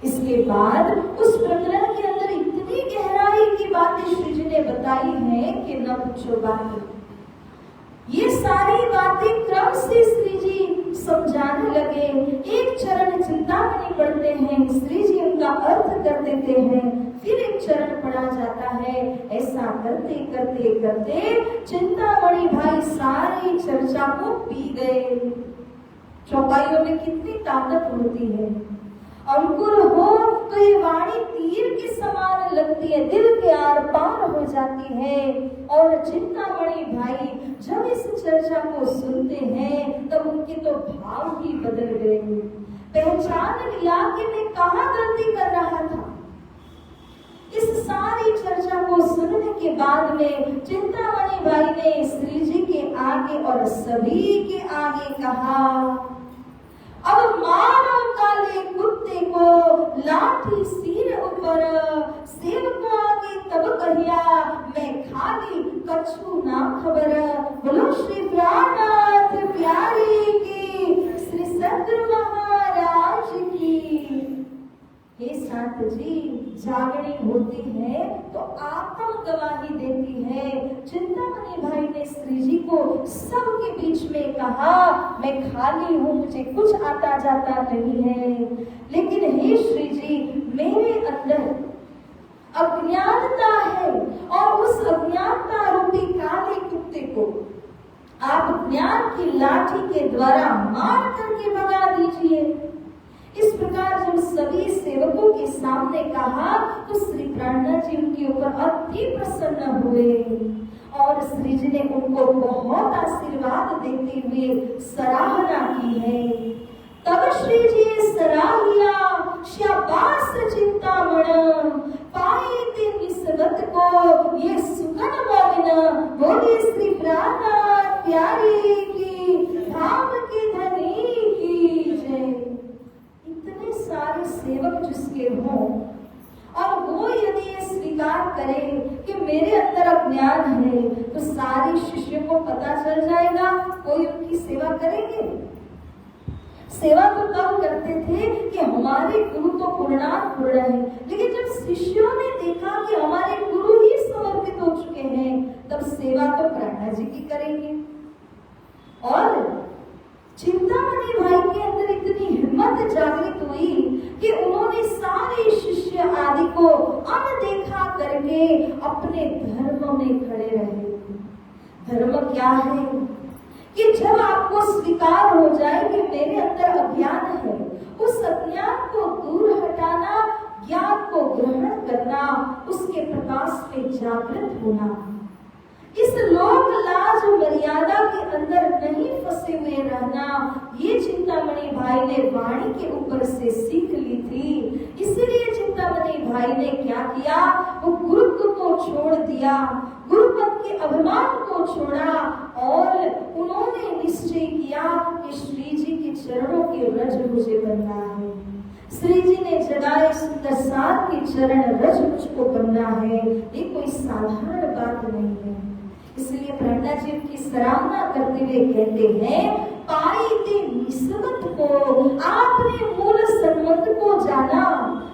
S1: इसके बाद उस प्रकरण के अंदर इतनी गहराई की बातें श्री जी ने बताई हैं कि न पूछो बात। ये सारी बातें क्रम से श्री जी समझाने लगे। एक चरण चिंतामणि पढ़ते हैं, श्री जी उनका अर्थ कर देते हैं, फिर एक चरण पढ़ा जाता है। ऐसा करते करते करते चिंतामणि भाई सारी चर्चा को पी गए। चौपाइयों में कितनी ताकत होती है। अंकुर हो तो ये वाणी तीर के समान लगती है, दिल के आर पार हो जाती है। और चिंतामणि भाई जब इस चर्चा को सुनते हैं तब उनके तो भाव ही बदल गए। पहचान लिया कि मैं कहाँ गलती कर रहा था। इस सारी चर्चा को सुनने के बाद में चिंतामणि भाई ने श्री जी के आगे और सभी के आगे कहा, अब मारो काले कुत्ते को लाठी सिर ऊपर, सेवकों आगे तब कहिया मैं खाली कछु ना खबर। बोलो श्री प्राणनाथ प्यारे की, श्री सद्गुरु महाराज की। हे संत जी, जागनी होती है तो आत्म गवाही देती है। चिंतामणि भाई ने श्री जी को सबके बीच में कहा, मैं खाली हूँ, मुझे कुछ आता जाता नहीं है, लेकिन हे श्री जी मेरे अंदर अज्ञानता है और उस अज्ञानता रूपी काले कुत्ते को आप ज्ञान की लाठी के द्वारा मार करके भगा दीजिए। इस प्रकार जब सभी सेवकों के सामने कहा तो श्री प्राणनाथ जी उनके ऊपर अति प्रसन्न हुए और श्री जी ने उनको बहुत आशीर्वाद देते हुए सराहना की है। तब श्री जी सराहिया, शाबाश चिंतामण, पाए ते निस्बत को ये सुगन मोमिन। बोले श्री प्राणनाथ प्यारे की, धाम की धनी की जय। इतने सारे सेवक जिसके हों और वो यदि ये स्वीकार करे कि मेरे अंदर अज्ञान है तो सारे शिष्यों को पता चल जाएगा, कोई उनकी सेवा करेंगे। सेवा तो तब करते थे कि हमारे गुरु तो पूर्णात पूर्ण है, लेकिन जब शिष्यों ने देखा कि हमारे गुरु ही समर्पित हो चुके हैं तब सेवा तो प्राणनाथ जी की करेंगे। और चिंतामणि भाई के अंदर इतनी हिम्मत जागृत हुई कि उन्होंने सारे शिष्य आदि को अनदेखा करके अपने धर्म में खड़े रहे। धर्म क्या है कि जब आपको स्वीकार हो जाए कि मेरे अंदर अज्ञान है, उस अज्ञान को दूर हटाना, ज्ञान को ग्रहण करना, उसके प्रकाश में जागृत होना। इस लोक लाज मर्यादा के अंदर नहीं फंसे हुए रहना, ये चिंतामणि भाई ने वाणी के ऊपर से सीख ली थी। इसलिए चिंतामणि भाई ने क्या किया, वो गुरुत्व को छोड़ दिया, गुरुपद के अभिमान को छोड़ा और उन्होंने निश्चय किया कि श्री जी के चरणों के रज मुझे बनना है। श्री जी ने जगाए सुंदर सार के चरण रज मुझको बनना है। ये कोई साधारण बात नहीं है। इसलिए प्रणा जी की सराहना करते हुए कहते हैं, पाई ते निस्बत को आपने मूल सन्मत को जाना।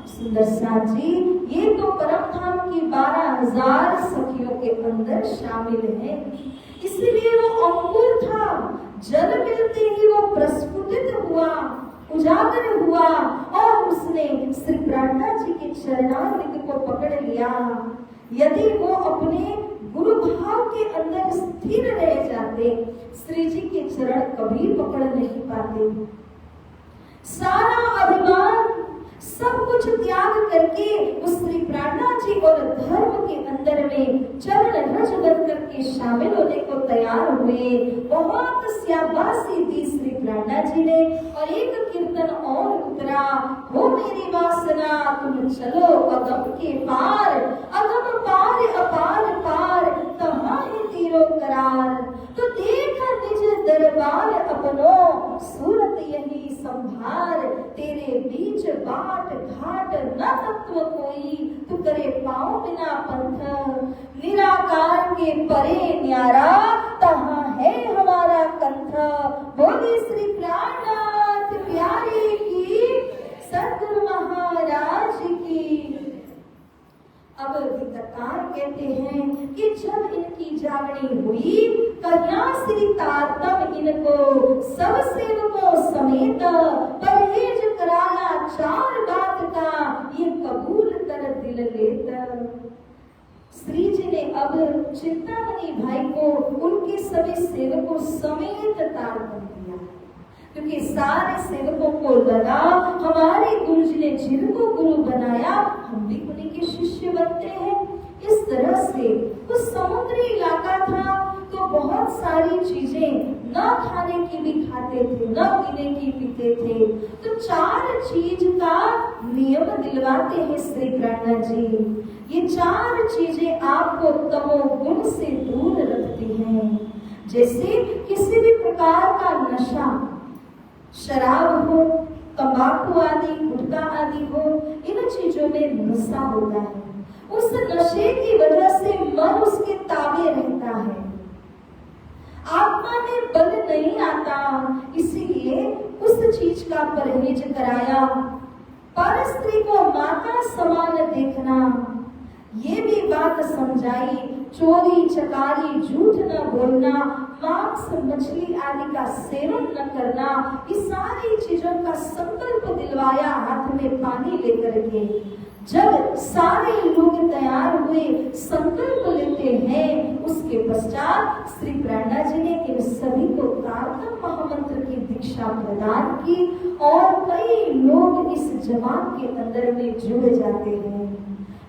S1: सुंदर साथ जी, ये तो परम धाम की 12,000 सखियों के अंदर शामिल है। इसलिए वो अंकुर था, जल मिलते ही वो प्रस्फुटित हुआ, उजागर हुआ और उसने श्री प्रार्थना जी के चरणारविंद को पकड़ लिया। यदि वो अपने गुरु भाव के अंदर स्थिर रह जाते, श्री जी के चरण कभी पकड़ नहीं पाते। सारा अभिमान सब कुछ त्याग करके उस श्री प्रार्थना जी और धर्म के अंदर में चरण रज बन करके शामिल होने को तैयार हुए। बहुत शाबाशी दी श्री प्रार्थना जी ने और एक कीर्तन और उतरा, हो मेरी वासना तुम चलो अगम के पार, अगम पार अपार पार, तहाँ है तेरो करार। तो देख निज दरबार अपनो, सूरत यही संभार, तेरे बीच बाट घाट न तत्व कोई, तू करे पाँव बिना पंथ, निराकार के परे न्यारा, तहाँ है हमारा कंथ। बोले श्री प्राणनाथ प्यारे की, सद्गुरु महाराज की। अब गीतकार कहते हैं कि जब इनकी जागनी हुई, कन्या श्री तारतम इनको सब सेवकों समेत परहेज कराया 4 बात का, ये कबूल कर दिल लेता। श्री जी ने अब चिंतामणि भाई को उनके सभी सेवकों समेत तारतम दिया, क्योंकि सारे सेवकों को लगा हमारे गुरु जी ने जिनको गुरु बनाया, हम भी उन्हीं के शिष्य बनते हैं। इस तरह से उस समुद्री इलाका था, तो बहुत सारी चीजें न खाने की भी खाते थे, न पीने की पीते थे। तो 4 चीज का नियम दिलवाते हैं श्री प्रार्थना जी। ये 4 चीजें आपको तमोगुण से दूर रखती हैं। जैसे किसी भी प्रकार का नशा, शराब हो, तंबाकू आदि, गुटखा आदि हो, इन चीजों में नशा होता है। उस नशे की वजह से मन उसके ताबे रहता है, आत्मा में बल नहीं आता, इसीलिए उस चीज का परहेज कराया। पर स्त्री को माता समान देखना, ये भी बात समझाई। चोरी चकारी, झूठ न बोलना, मांस मछली आदि का सेवन न करना, इस सारी चीजों का संकल्प दिलवाया हाथ में पानी लेकर के। जब सारे लोग तैयार हुए, संकल्प लेते हैं, उसके पश्चात श्री प्रार्थना जी ने इन सभी को तारतम महामंत्र की दीक्षा प्रदान की और कई लोग इस जमात के अंदर में जुड़ जाते हैं।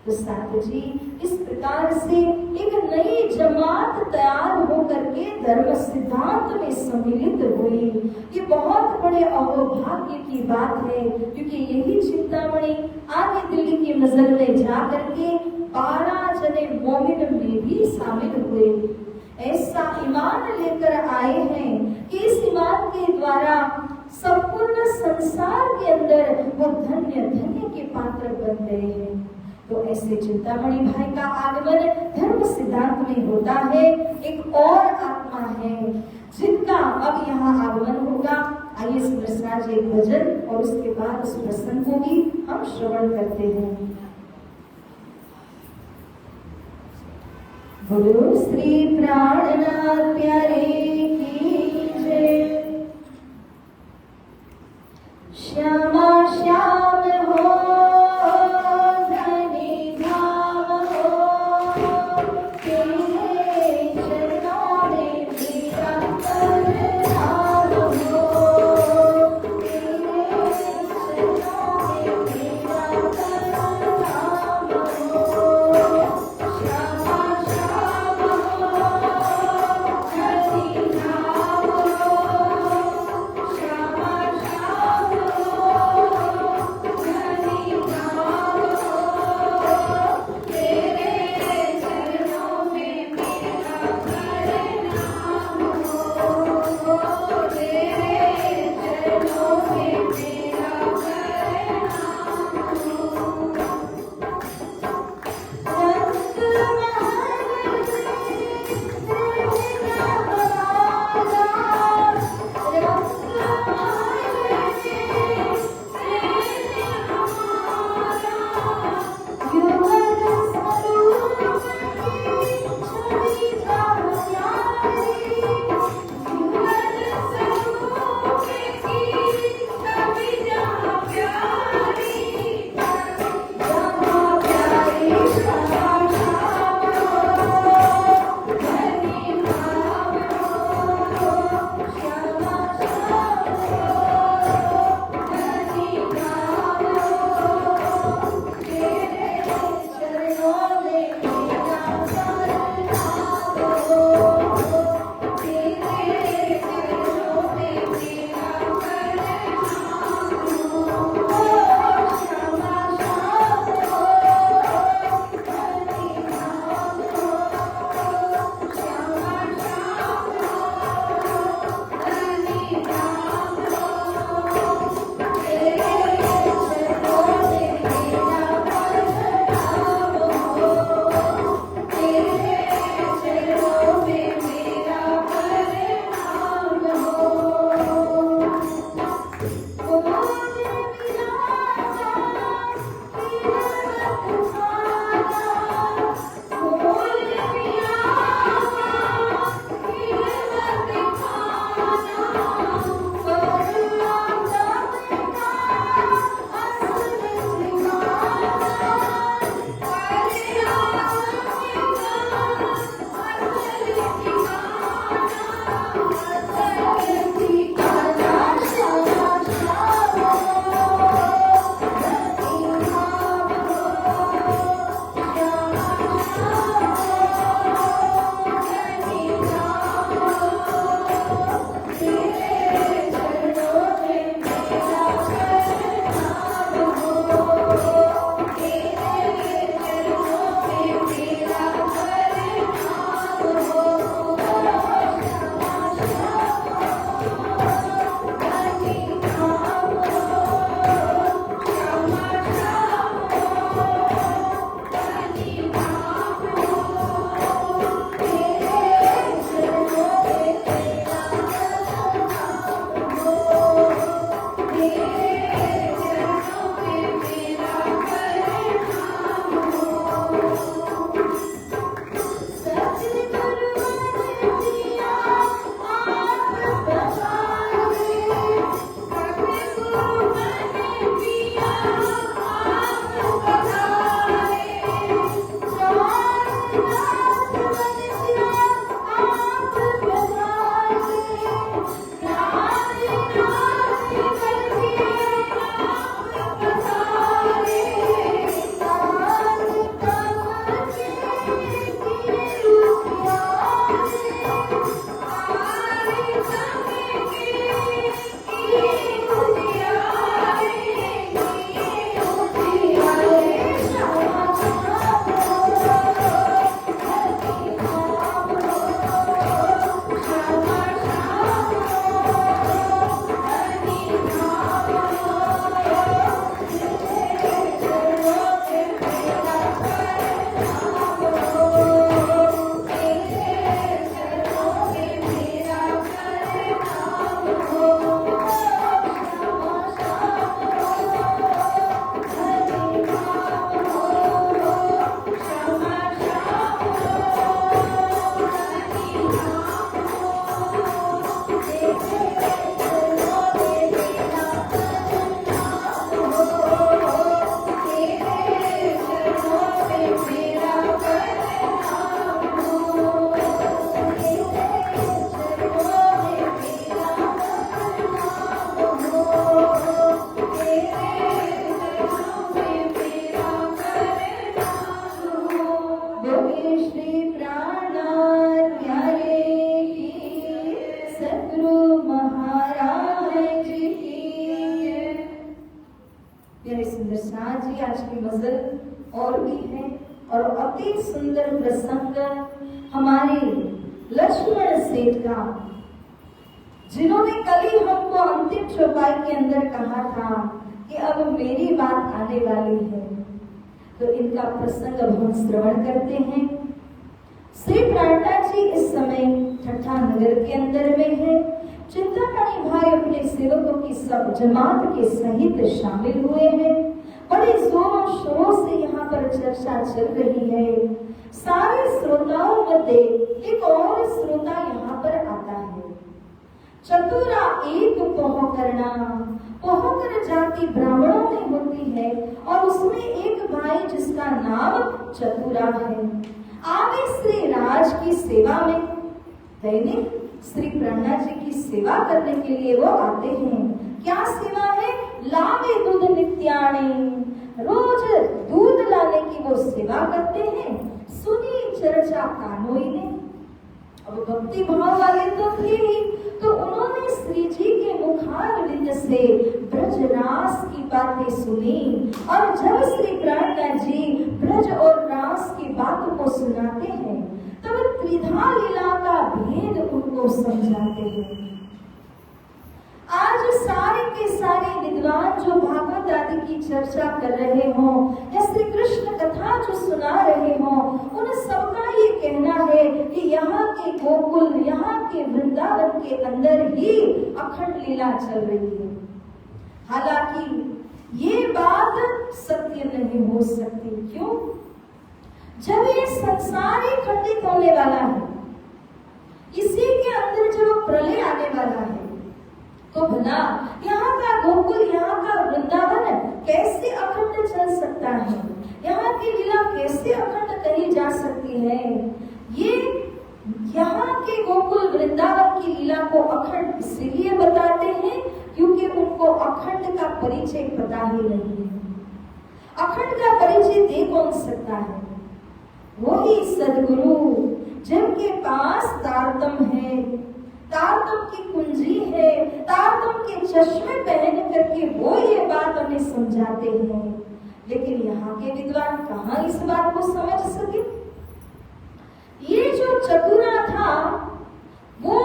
S1: तो साथ जी, इस प्रकार से एक नई जमात तैयार होकर के धर्म सिद्धांत में सम्मिलित हुई। ये बहुत बड़े अहोभाग्य की बात है, क्योंकि यही चिंतामणि आगे दिल्ली की मजल में जा करके 12 जने मोमिन में भी शामिल हुए। ऐसा ईमान लेकर आए हैं कि इस ईमान के द्वारा संपूर्ण संसार के अंदर वो धन्य धन्य के पात्र बन गए हैं। तो ऐसे चिंतामणि भाई का आगमन धर्म सिद्धांत में होता है। एक और आत्मा है जिनका अब यहाँ आगमन होगा। आइए सुंदर जी एक भजन और उसके बाद उस प्रसंग को भी हम श्रवण करते हैं। बोलो श्री प्राणनाथ प्यारे की जय। सुंदर प्रसंग हमारे लक्ष्मण सेठ का, जिन्होंने कल ही हमको अंतिम चौपाई के अंदर कहा था कि अब मेरी बात आने वाली है। तो इनका प्रसंग अब हम श्रवण करते हैं। श्री प्राणनाथ जी इस समय ठट्ठा नगर के अंदर में है। चिंतामणि भाई अपने सेवकों की सब जमात के सहित शामिल हुए हैं। बड़े जोरों शोरों से यहाँ पर चर्चा चल रही है। सारे श्रोताओं मध्य एक और श्रोता यहाँ पर आता है। चतुरा एक पोह करना, पोहकर जाति ब्राह्मणों में होती है और उसमें एक भाई जिसका नाम चतुरा है, आवे श्री राज की सेवा में। दैनिक श्री प्राणनाथ जी की सेवा करने के लिए वो आते हैं। क्या सेवा है? लावे दूध नित्याणी, रोज दूध लाने की वो सेवा करते हैं। सुनी चर्चा कानोई ने। अब भक्ति भाव वाले तो थे ही, तो उन्होंने श्री जी के मुखारविंद से ब्रजरास की बातें सुनी। और जब श्री प्राणनाथ जी ब्रज और रास की बातों को सुनाते हैं तब त्रिधा लीला का भेद उनको समझाते हैं। आज सारे के सारे विद्वान जो भागवत आदि की चर्चा कर रहे हों या श्री कृष्ण कथा जो सुना रहे हों, उन सबका ये कहना है कि यहाँ के गोकुल, यहाँ के वृंदावन के अंदर ही अखंड लीला चल रही है। हालांकि ये बात सत्य नहीं हो सकती। क्यों? जब ये संसार ही खंडित होने वाला है, इसी के अंदर जब प्रलय आने वाला है, तो भला यहाँ का गोकुल, यहाँ का वृंदावन कैसे अखंड चल सकता है? यहाँ की लीला कैसे अखंड कही जा सकती है? ये यहाँ के गोकुल वृंदावन की लीला को अखंड इसलिए बताते हैं क्योंकि उनको अखंड का परिचय पता ही नहीं है। अखंड का परिचय दे कौन सकता है? वही सदगुरु जिनके पास तारतम है, तारतम की कुंजी है, तारतम के चश्मे पहन करके वो ये बात हमें समझाते हैं। लेकिन यहाँ के विद्वान कहाँ इस बात को समझ सके? ये जो चतुरा था वो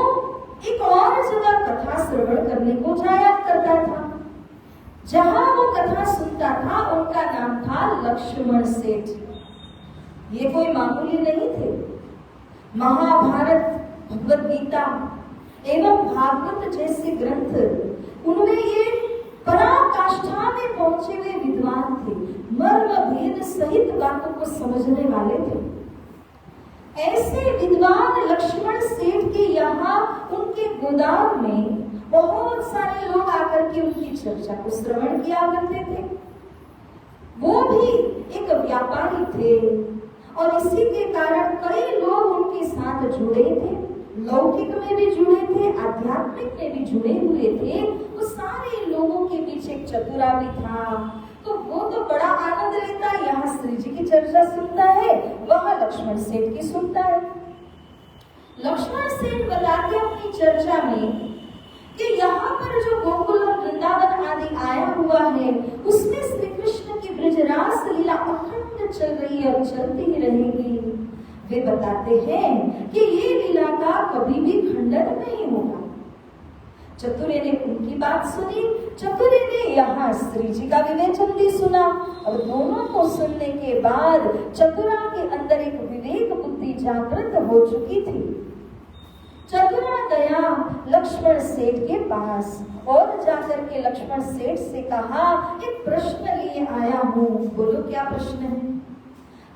S1: एक और जगह कथा श्रवण करने को जाया करता था। जहां वो कथा सुनता था उनका नाम था लक्ष्मण सेठ। ये कोई मामूली नहीं थे। महाभारत, भगवद गीता एवं भागवत जैसे ग्रंथ, उनमें ये पराकाष्ठा में पहुंचे हुए विद्वान थे। मर्म भेद सहित बातों को समझने वाले थे। ऐसे विद्वान लक्ष्मण सेठ के यहाँ उनके गोदाम में बहुत सारे लोग आकर के उनकी चर्चा को श्रवण किया करते थे। वो भी एक व्यापारी थे और इसी के कारण कई लोग उनके साथ जुड़े थे। लौकिक में भी जुड़े थे, आध्यात्मिक में भी जुड़े हुए थे। वो सारे लोगों के बीच एक चतुरा भी था। तो वो तो बड़ा आनंद लेता, यहाँ श्री जी की चर्चा सुनता है, वह लक्ष्मण सेठ की सुनता है। लक्ष्मण सेठ बताते अपनी चर्चा में कि यहाँ पर जो गोकुल और वृंदावन आदि आया हुआ है, उसमें श्री कृष्ण की ब्रजरास लीला अखंड चल रही है और चलती ही रहेगी। वे बताते हैं कि ये लीला का कभी भी खंडन नहीं होगा। चतुरे ने उनकी बात सुनी, चतुरे ने यहाँ श्री जी का विवेचन भी सुना। और दोनों को सुनने के बाद चतुरा के अंदर एक विवेक बुद्धि जागृत हो चुकी थी। चतुरा गया लक्ष्मण सेठ के पास और जाकर के लक्ष्मण सेठ से कहा, एक प्रश्न लिए आया हूँ, बोलो क्या प्रश्न है?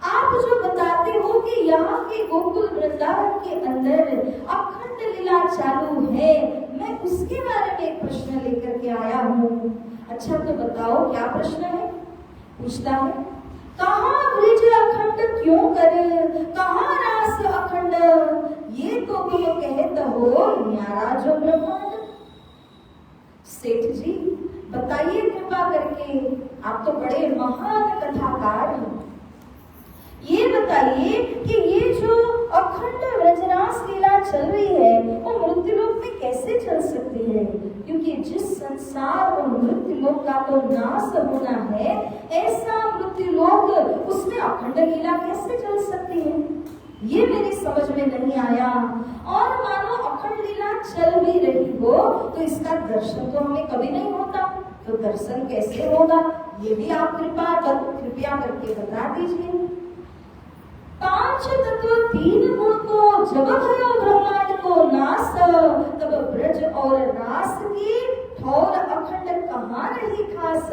S1: आप जो बताते हो कि यहाँ के गोकुल वृंदावन के अंदर अखंड लीला चालू है, मैं उसके बारे में एक प्रश्न लेकर के आया हूँ। अच्छा तो बताओ क्या प्रश्न है? पूछता है, कहाँ ब्रिज अखंड क्यों करे, कहाँ रास अखंड, ये तो तुम कहते हो न्यारा जो ब्रह्मांड। सेठ जी बताइए कृपा करके, आप तो बड़े महान कथाकार हैं, ये बताइए कि ये जो अखंड व्रजरास लीला चल रही है वो मृत्युलोक में कैसे चल सकती है? क्योंकि जिस संसार और मृत्युलोक का तो नाश होना है, ऐसा मृत्युलोक उसमें अखंड लीला कैसे चल सकती है, ये मेरी समझ में नहीं आया। और मानो अखंड लीला चल भी रही हो तो इसका दर्शन तो हमें कभी नहीं होता, तो दर्शन कैसे होगा, ये भी आप कृपया करके बता दीजिए। 5 तत्व 3 गुण को जब भयो ब्रह्मांड को नास, तब ब्रज और रास की ठौर अखंड कहाँ रही खास।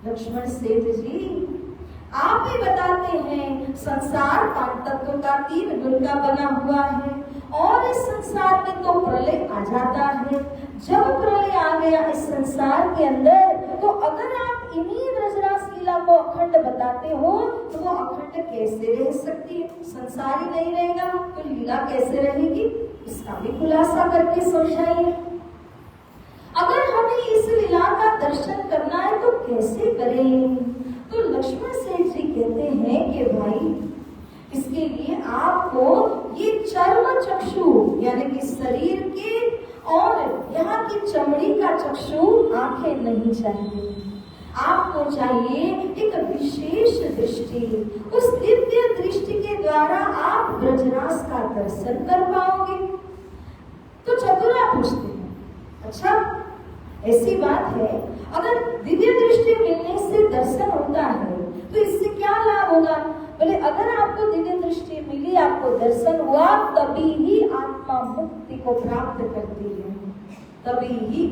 S1: लक्ष्मण सेठ जी आप ही बताते हैं संसार 5 तत्वों का 3 गुण का बना हुआ है और इस संसार में तो प्रलय आ जाता है। जब प्रलय आ गया इस संसार के अंदर, तो अगर आप इन्हीं ब्रजरास लीला को अखंड बताते हो तो वो अखंड कैसे रह सकती है, संसार ही नहीं रहेगा तो लीला कैसे रहेगी, इसका भी खुलासा करके समझाइए। अगर हमें इस लीला का दर्शन करना है तो कैसे करें। तो लक्ष्मण सेठ जी कहते हैं कि भाई इसके लिए आपको ये चर्म चक्षु यानी कि शरीर के और यहाँ की चमड़ी का चक्षु आंखें नहीं चाहिए, आपको चाहिए एक विशेष दृष्टि। उस दिव्य दृष्टि के द्वारा आप ब्रजरास का दर्शन कर पाओगे। तो चतुरा पूछते हैं, अच्छा ऐसी बात है अगर दिव्य दृष्टि मिलने से दर्शन होता है तो इससे क्या लाभ होगा। बोले अगर आपको दिव्य दृष्टि मिली, आपको दर्शन हुआ, तभी ही आत्मा मुक्ति को प्राप्त करती है, तभी ही।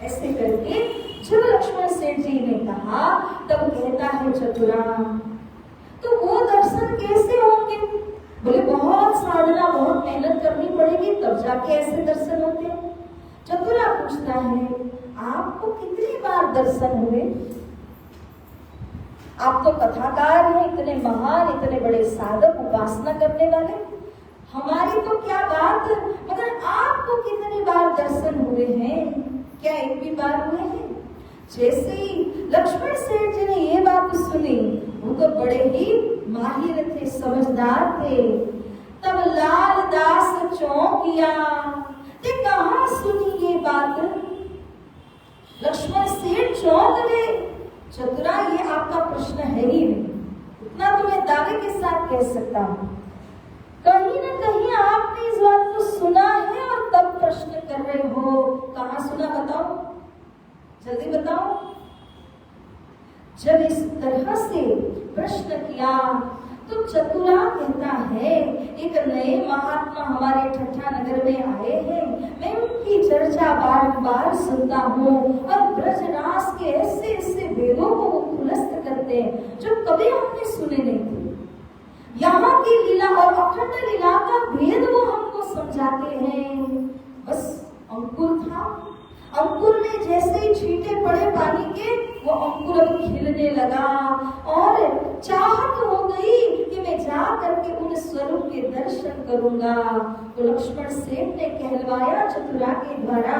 S1: ऐसे करके जब लक्ष्मण सेठ जी ने कहा तब कहता है चतुरा तो वो दर्शन कैसे होंगे। बोले बहुत साधना बहुत मेहनत करनी पड़ेगी तब जाके ऐसे दर्शन होते हैं। चतुरा पूछता है आपको कितनी बार दर्शन हुए, आप तो कथाकार हैं, इतने महान, इतने बड़े साधक, उपासना करने वाले, हमारी तो क्या बात, मगर आपको कितनी बार दर्शन हुए हैं, क्या एक भी बार हुए हैं। जैसे ही लक्ष्मण सेठ जी ने ये बात सुनी, वो तो बड़े ही माहिर थे, समझदार थे। तब लाल दास चौंकिया, ते कहाँ सुनी ये बात। लक्ष्मण सेठ चौंक गए। चतुरा ये आपका प्रश्न है ही नहीं, इतना तो मैं दावे के साथ कह सकता हूँ, कहीं ना कहीं आपने इस बात को सुना है और तब प्रश्न कर रहे हो। कहाँ सुना बताओ, जल्दी बताओ। जब इस तरह से प्रश्न किया तो चतुरा कहता है एक नए महात्मा हमारे ठट्ठा नगर में आए हैं, मैं उनकी चर्चा बार-बार सुनता हूँ और ब्रजरास के ऐसे ऐसे वेदों को वो खुलस्त करते हैं जो कभी हमने सुने नहीं थे। यहाँ की लीला और अखंड लीला का भेद वो हमको समझाते हैं। बस अंकुर था, अंकुर में जैसे ही छींटे पड़े पानी के, वो अंकुर अब खिलने लगा और चाहत हो गई कि मैं जा करके उन स्वरूप के दर्शन करूंगा। तो लक्ष्मण सेठ ने कहलवाया चतुरा के द्वारा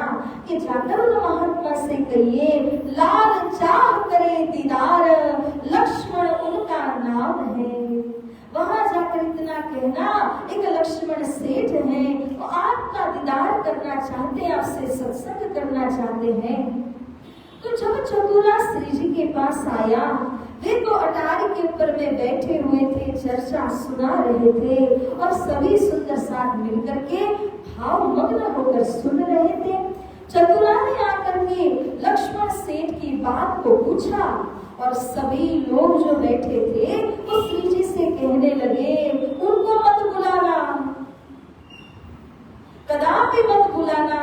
S1: कि जाकर उन महात्मा से कहिए लाल चाह करे दीदार, लक्ष्मण उनका नाम है। वहां जाकर इतना कहना, एक लक्ष्मण सेठ हैं, वो आपका दीदार करना चाहते हैं, आपसे सत्संग करना चाहते हैं। तो जब चतुरा श्री जी के पास आया, वे तो अटारी के ऊपर में बैठे हुए थे, चर्चा सुना रहे थे और सभी सुंदर साथ मिलकर के भावमग्न होकर सुन रहे थे। चतुरा ने आकर के लक्ष्मण सेठ की बात को पूछा और सभी लोग जो बैठे थे वो श्री जी से कहने लगे उनको मत बुलाना, कदापि मत बुलाना।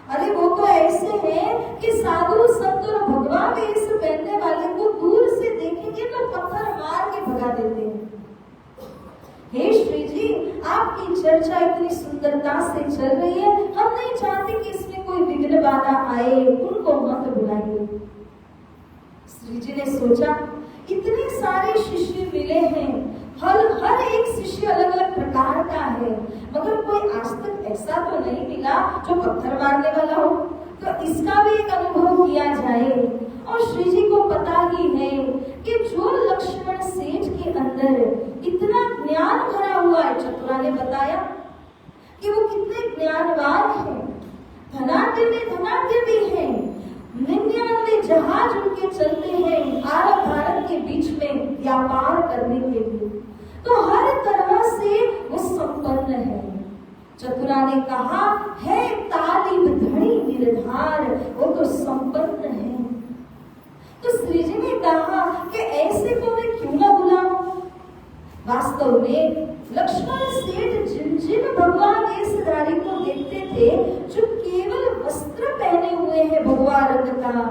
S1: अरे वो तो ऐसे हैं कि साधु संत और भगवा वेश पहनने वाले को दूर से देखेंगे तो पत्थर मार के भगा देते हैं। हे श्री जी, आपकी चर्चा इतनी सुंदरता से चल रही है, हम नहीं चाहते कि इसमें कोई विघ्न बाधा आए, उनको मत बुलाइए। श्री जी ने सोचा इतने सारे शिष्य मिले हैं, हर एक शिष्य अलग अलग प्रकार का है, मगर कोई आज तक ऐसा तो नहीं मिला जो पत्थर मारने वाला हो, तो इसका भी एक अनुभव किया जाए। और श्री जी को पता ही है कि जो लक्ष्मण सेठ के अंदर इतना ज्ञान भरा हुआ है, चतुरा ने बताया कि वो कितने ज्ञानवान हैं, धनाढ्य में धनाढ्य भी हैं, 99 जहाज उनके चलते हैं अरब भारत के बीच में व्यापार करने के लिए। तो हर तरह से वो संपन्न है। चतुरा ने कहा है तालिब धनी निर्धार, वो तो संपन्न है। तो श्री जी ने कहा कि ऐसे को मैं क्यों ना बुलाऊं। वास्तव में लक्ष्मण सेठ जिन जिन भगवान वेशधारी को देखते थे, जो केवल वस्त्र पहने हुए हैं भगवा रंग का,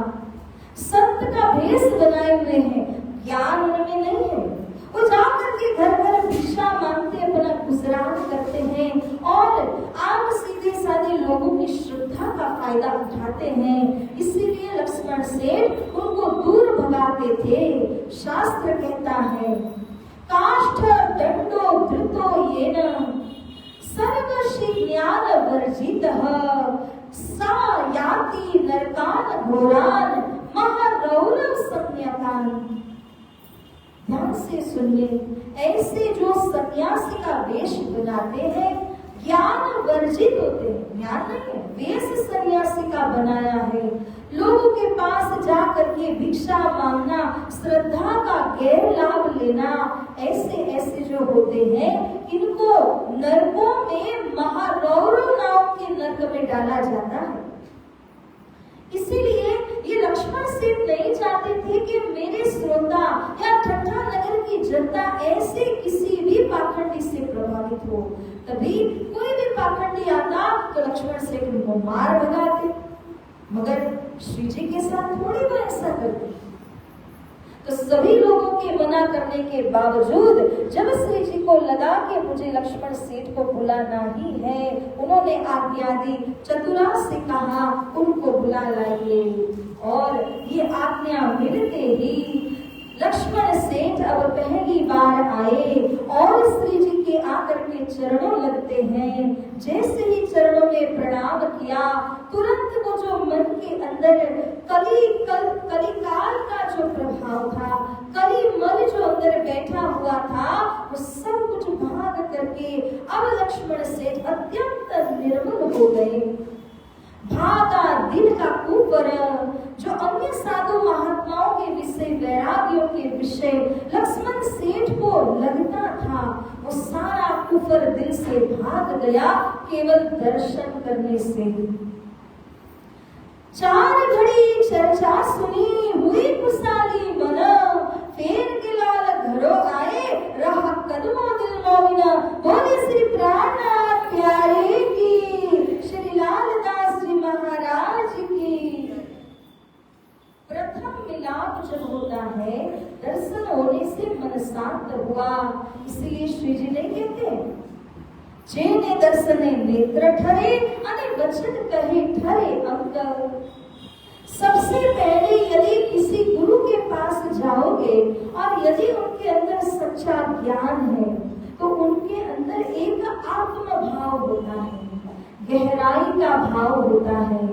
S1: संत का भेष बनाए हुए हैं, ज्ञान उनमें नहीं है। वो जाकर के घर घर भिक्षा मांगते अपना गुजरान करते हैं और आम सीधे साधे लोगों की श्रद्धा का फायदा उठाते हैं। इसीलिए लक्ष्मण सेठ उनको दूर भगाते थे। शास्त्र कहता है काष्ठ दंडो धृतो येन सर्वशी ज्ञान वर्जितः सा याति नरकान घोरान महारौरव सम्यकान। ध्यान से सुनिए, ऐसे जो सन्यासी का वेश बनाते हैं ज्ञान वर्जित होते हैं। ज्ञान नहीं है, वेश सन्यासी का बनाया है। लोगों के पास जा करके भिक्षा मांगना, श्रद्धा का गैर लाभ लेना, ऐसे ऐसे जो होते हैं इनको नरकों में महारौरव नाम के नरक में डाला जाता है। इसीलिए ये लक्ष्मण सेठ नहीं चाहते थे कि मेरे श्रोता या ठट्ठा नगर की जनता ऐसे किसी भी पाखंडी से प्रभावित हो। तभी कोई भी पाखंडी आता तो लक्ष्मण सेठ उनको मार भगाते, मगर श्री जी के साथ थोड़ी वो ऐसा करते। तो सभी लोगों के मना करने के बावजूद जब श्री जी को लगा कि मुझे लक्ष्मण सेठ को बुलाना ही है, उन्होंने आज्ञा दी, चतुरा से कहा उनको बुला लाइए। और ये आज्ञा मिलते ही लक्ष्मण सेठ अब पहली बार आए और श्री जी के आकर के चरणों लगते हैं। जैसे ही चरणों में प्रणाम किया, तुरंत वो जो मन के अंदर कलिकाल का जो प्रभाव था, कली मल जो अंदर बैठा हुआ था, वो सब कुछ भाग करके अब लक्ष्मण सेठ अत्यंत निर्मल हो गए। भागा दिल का कुपर जो अन्य साधु महात्माओं के विषय, वैरागियों के विषय लक्ष्मण सेठ को लगता था, वो सारा कुफर दिल से भाग गया केवल दर्शन करने से। चार घड़ी चर्चा सुनी हुई खुशाली मन, फेर के लाल घरों आए रहा कदमों दिल मोमिना। बोले श्री प्राणनाथ प्यारे की, श्री लालदास जी महाराज की। प्रथम मिलाप जब होता है, दर्शन होने से मन शांत हुआ। इसलिए श्री जी नहीं कहते जेने दर्शने नेत्र ठरे अने वचन कहे ठरे अंग। सबसे पहले यदि किसी गुरु के पास जाओगे और यदि उनके अंदर सच्चा ज्ञान है तो उनके अंदर एक आत्म भाव होता है, गहराई का भाव होता है।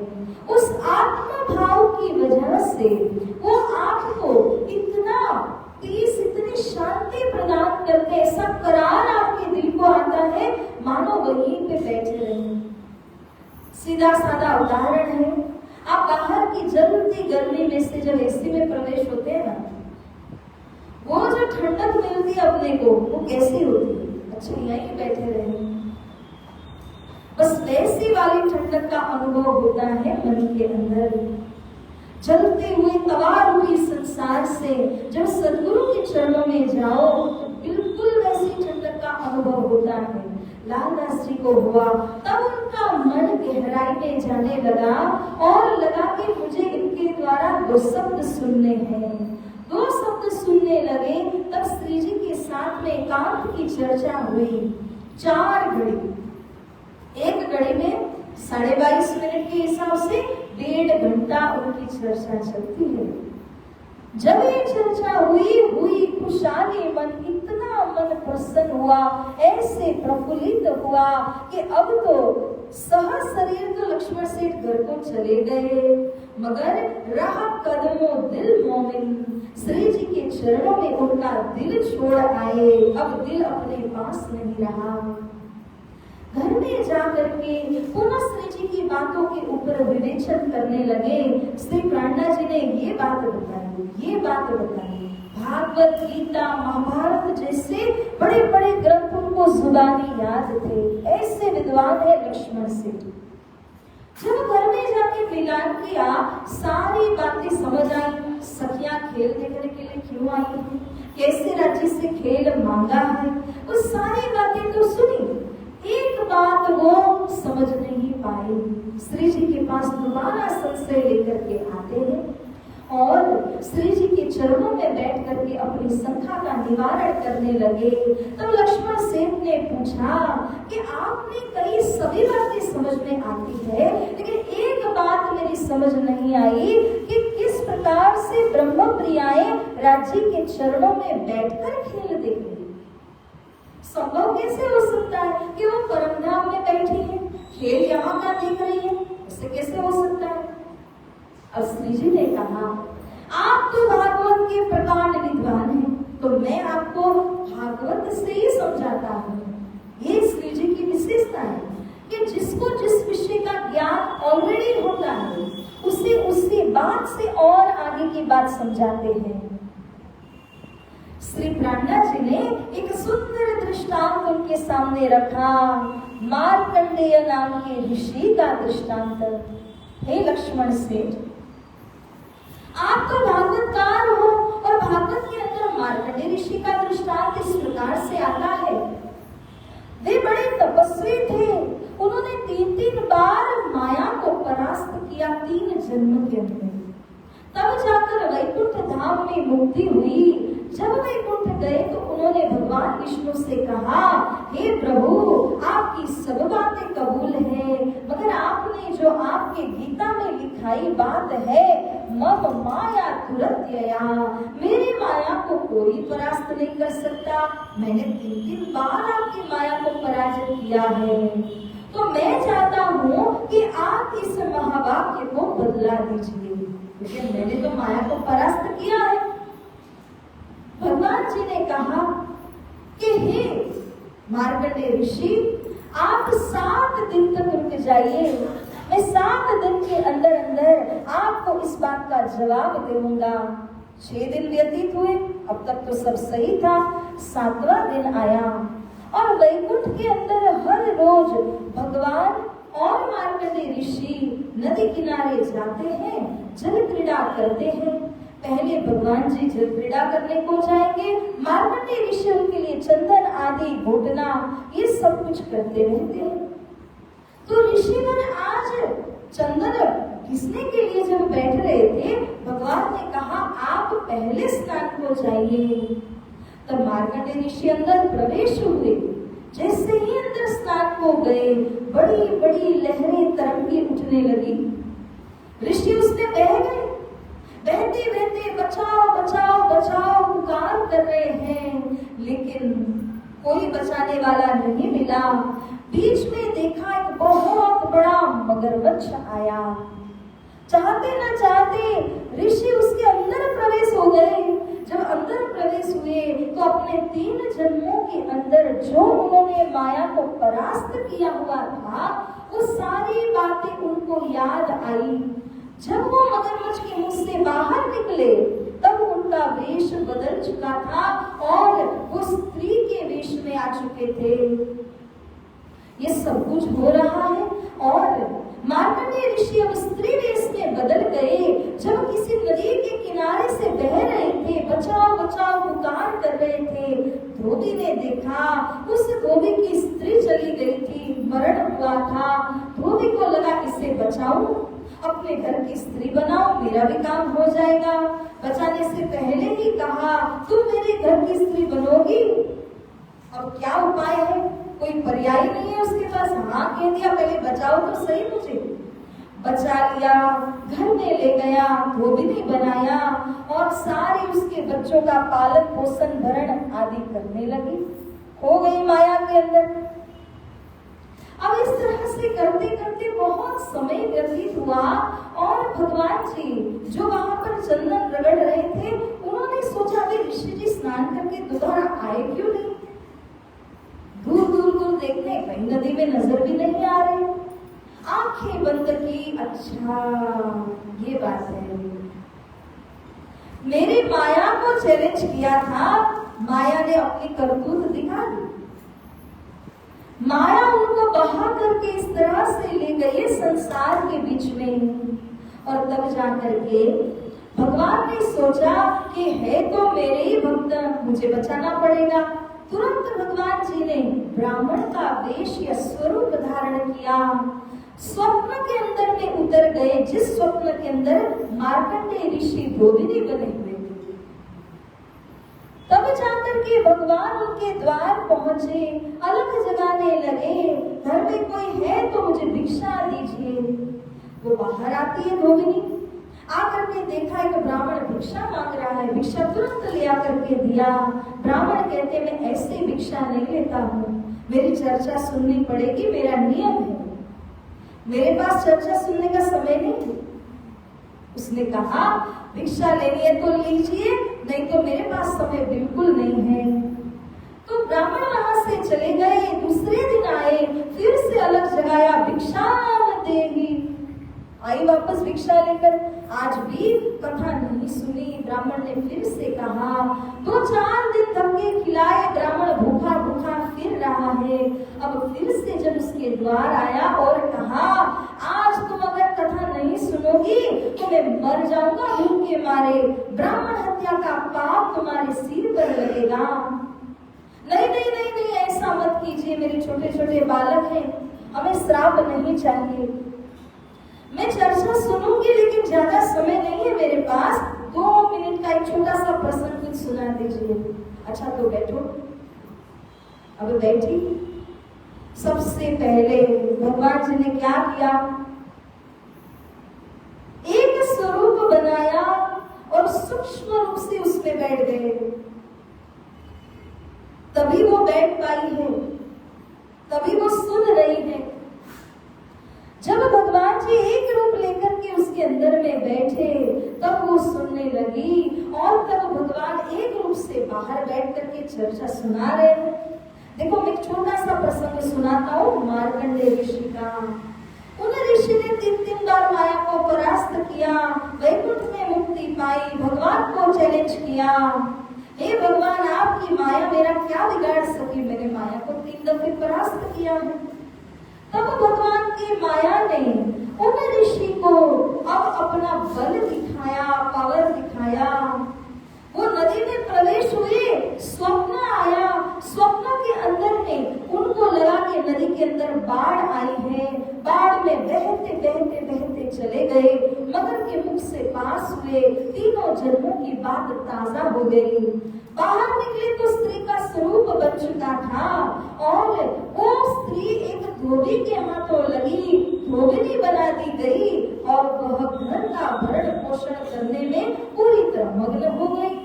S1: उस आत्म भाव की वजह से वो आपको इतना पीस, इतनी शांति प्रदान करते, ऐसा करार आपके दिल को आता है मानो वहीं पे बैठे रहे। सीधा साधा उदाहरण है, आप बाहर की जलती गर्मी में से जब एसी में प्रवेश होते हैं ना, वो जो ठंडक मिलती है अपने को, वो कैसी होती है? अच्छा यहीं बैठे रहे, बस वैसी वाली ठंडक का अनुभव होता है मन के अंदर। चलते हुए तबार हुई संसार से जब सदगुरु के चरणों में जाओ तो बिल्कुल वैसी ठंडक का अनुभव होता है। लालदास जी को हुआ, तब उनका मन गहराई में जाने लगा और लगा कि मुझे इनके द्वारा 2 शब्द सुनने हैं। 2 शब्द सुनने लगे, तब श्री जी के साथ में एकांत की चर्चा हुई। 4 घड़ी, एक घड़ी में 22.5 मिनट के हिसाब से 1.5 घंटा उनकी चर्चा चलती है। जब ये चर्चा हुई खुशहाली मन, इतना मन प्रसन्न हुआ, ऐसे प्रफुल्लित हुआ कि अब तो सह शरीर तो लक्ष्मण सेठ घर को चले गए, मगर रहा कदमों दिल मोमिन। श्री जी के चरणों में उनका दिल छोड़ आए, अब दिल अपने पास नहीं रहा। घर में जाकर के पुनः श्री जी की बातों के ऊपर विवेचन करने लगे। श्री प्राणनाथ जी ने ये बात बताई। भागवत गीता महाभारत जैसे बड़े बड़े ग्रंथ उनको जुबानी याद थे। ऐसे विद्वान है लक्ष्मण सेठ। जब घर में जाके मिलान किया, सारी बातें समझ आई। सखियां खेल देखने के लिए क्यों आई थी, कैसे राज्य से खेल मांगा है, वो सारी बातें तो सुनी। एक बात वो समझ नहीं पाई। श्री जी के पास दोबारा संशय लेकर के आते हैं और श्री जी के चरणों में बैठ करके अपनी शंका का निवारण करने लगे। तब लक्ष्मण सेठ ने पूछा कि आपने कई सभी बातें समझ में आती है, लेकिन एक बात मेरी समझ नहीं आई कि किस प्रकार से ब्रह्म प्रियाएं राज्य के चरणों में बैठकर खेल देखेंगी। संभव कैसे हो सकता है कि वो परमधाम में बैठी है, खेल यहाँ का देख रही है, इससे कैसे हो सकता है? अब श्री जी ने कहा, आप तो भागवत के प्रकांड विद्वान हैं, तो मैं आपको भागवत से ही समझाता हूँ। ये श्री जी की विशेषता है कि जिसको जिस विषय का ज्ञान ऑलरेडी होता है, उसे उसी बात से और आगे की बात समझाते हैं। श्री प्राणनाथ जी ने एक सुंदर दृष्टांत उनके सामने रखा। मार्कंडेय नाम के ऋषि का दृष्टांत। हे लक्ष्मण सेठ, आप तो भागवतकार हो और भागवत के अंदर मार्कंडेय ऋषि का दृष्टांत इस प्रकार से आता है। वे बड़े तपस्वी थे। उन्होंने 3 बार माया को परास्त किया 3 जन्म के अंदर। तब जाकर वैकुंठ धाम में मुक्ति हुई। जब वैकुंठ गए तो उन्होंने भगवान विष्णु से कहा, हे प्रभु, आपकी सब बातें कबूल है, मगर आपने जो आपके गीता में लिखाई बात है, मम माया तुरत्यया, मेरी माया को कोई परास्त नहीं कर सकता। मैंने 3 बार आपकी माया को पराजित किया है, तो मैं चाहता हूँ कि आप इस महावाक्य को बदला दीजिए, लेकिन मैंने तो माया को परास्त किया है। भगवान जी ने कहा कि हे मार्कंडेय ऋषि, आप 7 दिन तक रुक जाइए। मैं 7 दिन के अंदर अंदर आपको इस बात का जवाब दूंगा। 6 दिन व्यतीत हुए, अब तक तो सब सही था। 7वां दिन आया और वैकुंठ के अंदर हर रोज भगवान और मार्कंडेय ऋषि नदी किनारे जाते हैं, जल क्रीड़ा करते हैं। पहले भगवान जी जल क्रीड़ा करने को जाएंगे, मार्कंडेय ऋषि उनके लिए चंदन आदि घोटना ये सब कुछ करते रहते हैं। तो ऋषिगण आज चंदन घिसने के लिए जब बैठ रहे थे, भगवान ने कहा आप पहले स्नान को जाइए। तब मार्कंडेय ऋषि अंदर प्रवेश हुए। जैसे ही अंदर स्नान को गए, बड़ी बड़ी लहरें तरंगे उठने लगी। ऋषि उसमें बह गए। बहते बहते बचाओ बचाओ बचाओ पुकार कर रहे हैं, लेकिन कोई बचाने वाला नहीं मिला। बीच में देखा एक बहुत बड़ा मगरमच्छ आया। चाहते न चाहते ऋषि उसके अंदर प्रवेश हो गए। जब अंदर प्रवेश हुए तो अपने 3 जन्मों के अंदर जो उन्होंने माया को परास्त किया हुआ था, वो सारी बातें उनको याद आई। जब वो मगरमच्छ के मुंह से बाहर निकले, तब उनका वेश बदल चुका था और वो स्त्री के वेश में आ चुके थे। ये सब कुछ हो रहा है और मार्कंडेय ऋषि अब स्त्री वेश में बदल गए। जब किसी नदी के किनारे से बह रहे थे, बचाओ बचाओ पुकार कर रहे थे, धोबी ने देखा उस धोबी की स्त्री चली गई थी, मरण हुआ था। धोबी को लगा इसे बचाऊं, अपने घर की स्त्री बनाओ, मेरा भी काम हो जाएगा। बचाने से पहले ही कहा तुम मेरे घर की स्त्री बनोगी। अब क्या उपाय है, कोई पर्याय नहीं है उसके पास। हाँ कह दिया, पहले बचाओ तो सही मुझे। बचा लिया, घर में ले गया, धोबी ने बनाया और सारे उसके बच्चों का पालन पोषण भरण आदि करने लगी। हो गई माया के अंदर। अब इस तरह से करते करते बहुत समय व्यतीत हुआ और भगवान जी जो वहां पर चंदन रगड़ रहे थे, उन्होंने सोचा वे ऋषि जी स्नान करके दोबारा आए क्यों नहीं। दूर दूर दूर देखने, कहीं नदी में नजर भी नहीं आ रहे। आंखें बंद की। अच्छा ये बात है। मेरी माया को चैलेंज किया था, माया ने अपनी करतूत दिखा दी। माया उनको बहा करके इस तरह से ले गई संसार के बीच में, और तब जाकर के भगवान ने सोचा कि है तो मेरे ही भक्त, मुझे बचाना पड़ेगा। तुरंत भगवान जी ने ब्राह्मण का वेश या स्वरूप धारण किया, स्वप्न के अंदर में उतर गए, जिस स्वप्न के अंदर मार्कंडेय ऋषि धोबिनी बने हुए थे। तब जाकर के भगवान उनके द्वार पहुंचे, अलग जगाने लगे, घर में कोई है तो मुझे भिक्षा दीजिए। वो बाहर आती है धोबिनी, आकर के देखा एक ब्राह्मण भिक्षा मांग रहा है, भिक्षा तुरंत ले आकर के दिया। ब्राह्मण कहते मैं ऐसे भिक्षा नहीं लेता हूँ, मेरी चर्चा सुननी पड़ेगी, मेरा नियम है, मेरे पास चर्चा सुनने का समय नहीं है। उसने कहा भिक्षा लेनी है तो लीजिए, नहीं तो मेरे पास समय बिल्कुल नहीं है। तो ब्राह्मण वहां से चले गए, दूसरे दिन आए, फिर से अलग जगाया, भिक्षा देगी, आई वापस भिक्षा लेकर। आज भी कथा नहीं सुनी। ब्राह्मण ने फिर से कहा, 2-4 दिन धक्के खिलाए, ब्राह्मण भूखा भूखा फिर रहा है। अब फिर से जब उसके द्वार आया और कहा, आज तुम अगर कथा नहीं सुनोगी तो मैं मर जाऊंगा भूख के मारे, ब्राह्मण हत्या का पाप तुम्हारे सिर पर लगेगा। नहीं नहीं नहीं नहीं, ऐसा मत कीजिए, मेरे छोटे छोटे बालक हैं, हमें श्राप नहीं चाहिए। मैं चर्चा सुनूंगी लेकिन ज्यादा समय नहीं है मेरे पास, 2 मिनट का एक छोटा सा प्रसंग कुछ सुना दीजिए। अच्छा तो बैठो। अब बैठी। सबसे पहले भगवान जी ने क्या किया, एक स्वरूप बनाया और सूक्ष्म रूप से उसमें बैठ गए। तभी वो बैठ पाई है, तभी वो सुन रही है। जब भगवान जी एक रूप लेकर के उसके अंदर में बैठे तब वो सुनने लगी, और तब भगवान एक रूप से बाहर बैठ करके चर्चा सुना रहे हैं। देखो मैं एक छोटा सा प्रसंग सुनाता हूँ मार्कंडेय ऋषि का। उन ऋषि ने 3 बार माया को परास्त किया, वैकुंठ में मुक्ति पाई, भगवान को चैलेंज किया, हे भगवान आपकी माया मेरा क्या बिगाड़ सकी, मैंने माया को 3 दफे परास्त किया है। तब भगवान की माया ने उन ऋषि को अब अपना बल दिखाया, पावर दिखाया। वो नदी में प्रवेश हुए, स्वप्न आया, स्वप्न के अंदर में उनको लगा कि नदी के अंदर बाढ़ आई है, बाढ़ में बहते बहते बहते चले गए, मगर के मुख से पास हुए, 3 जन्मों की बात ताजा हो गई। बाहर निकले तो स्त्री का स्वरूप बन चुका था, और वो स्त्री एक धोबी के हाथों लगी, धोबिनी बना दी गई, और वह घर का भरण पोषण करने में पूरी तरह मग्न हो गई।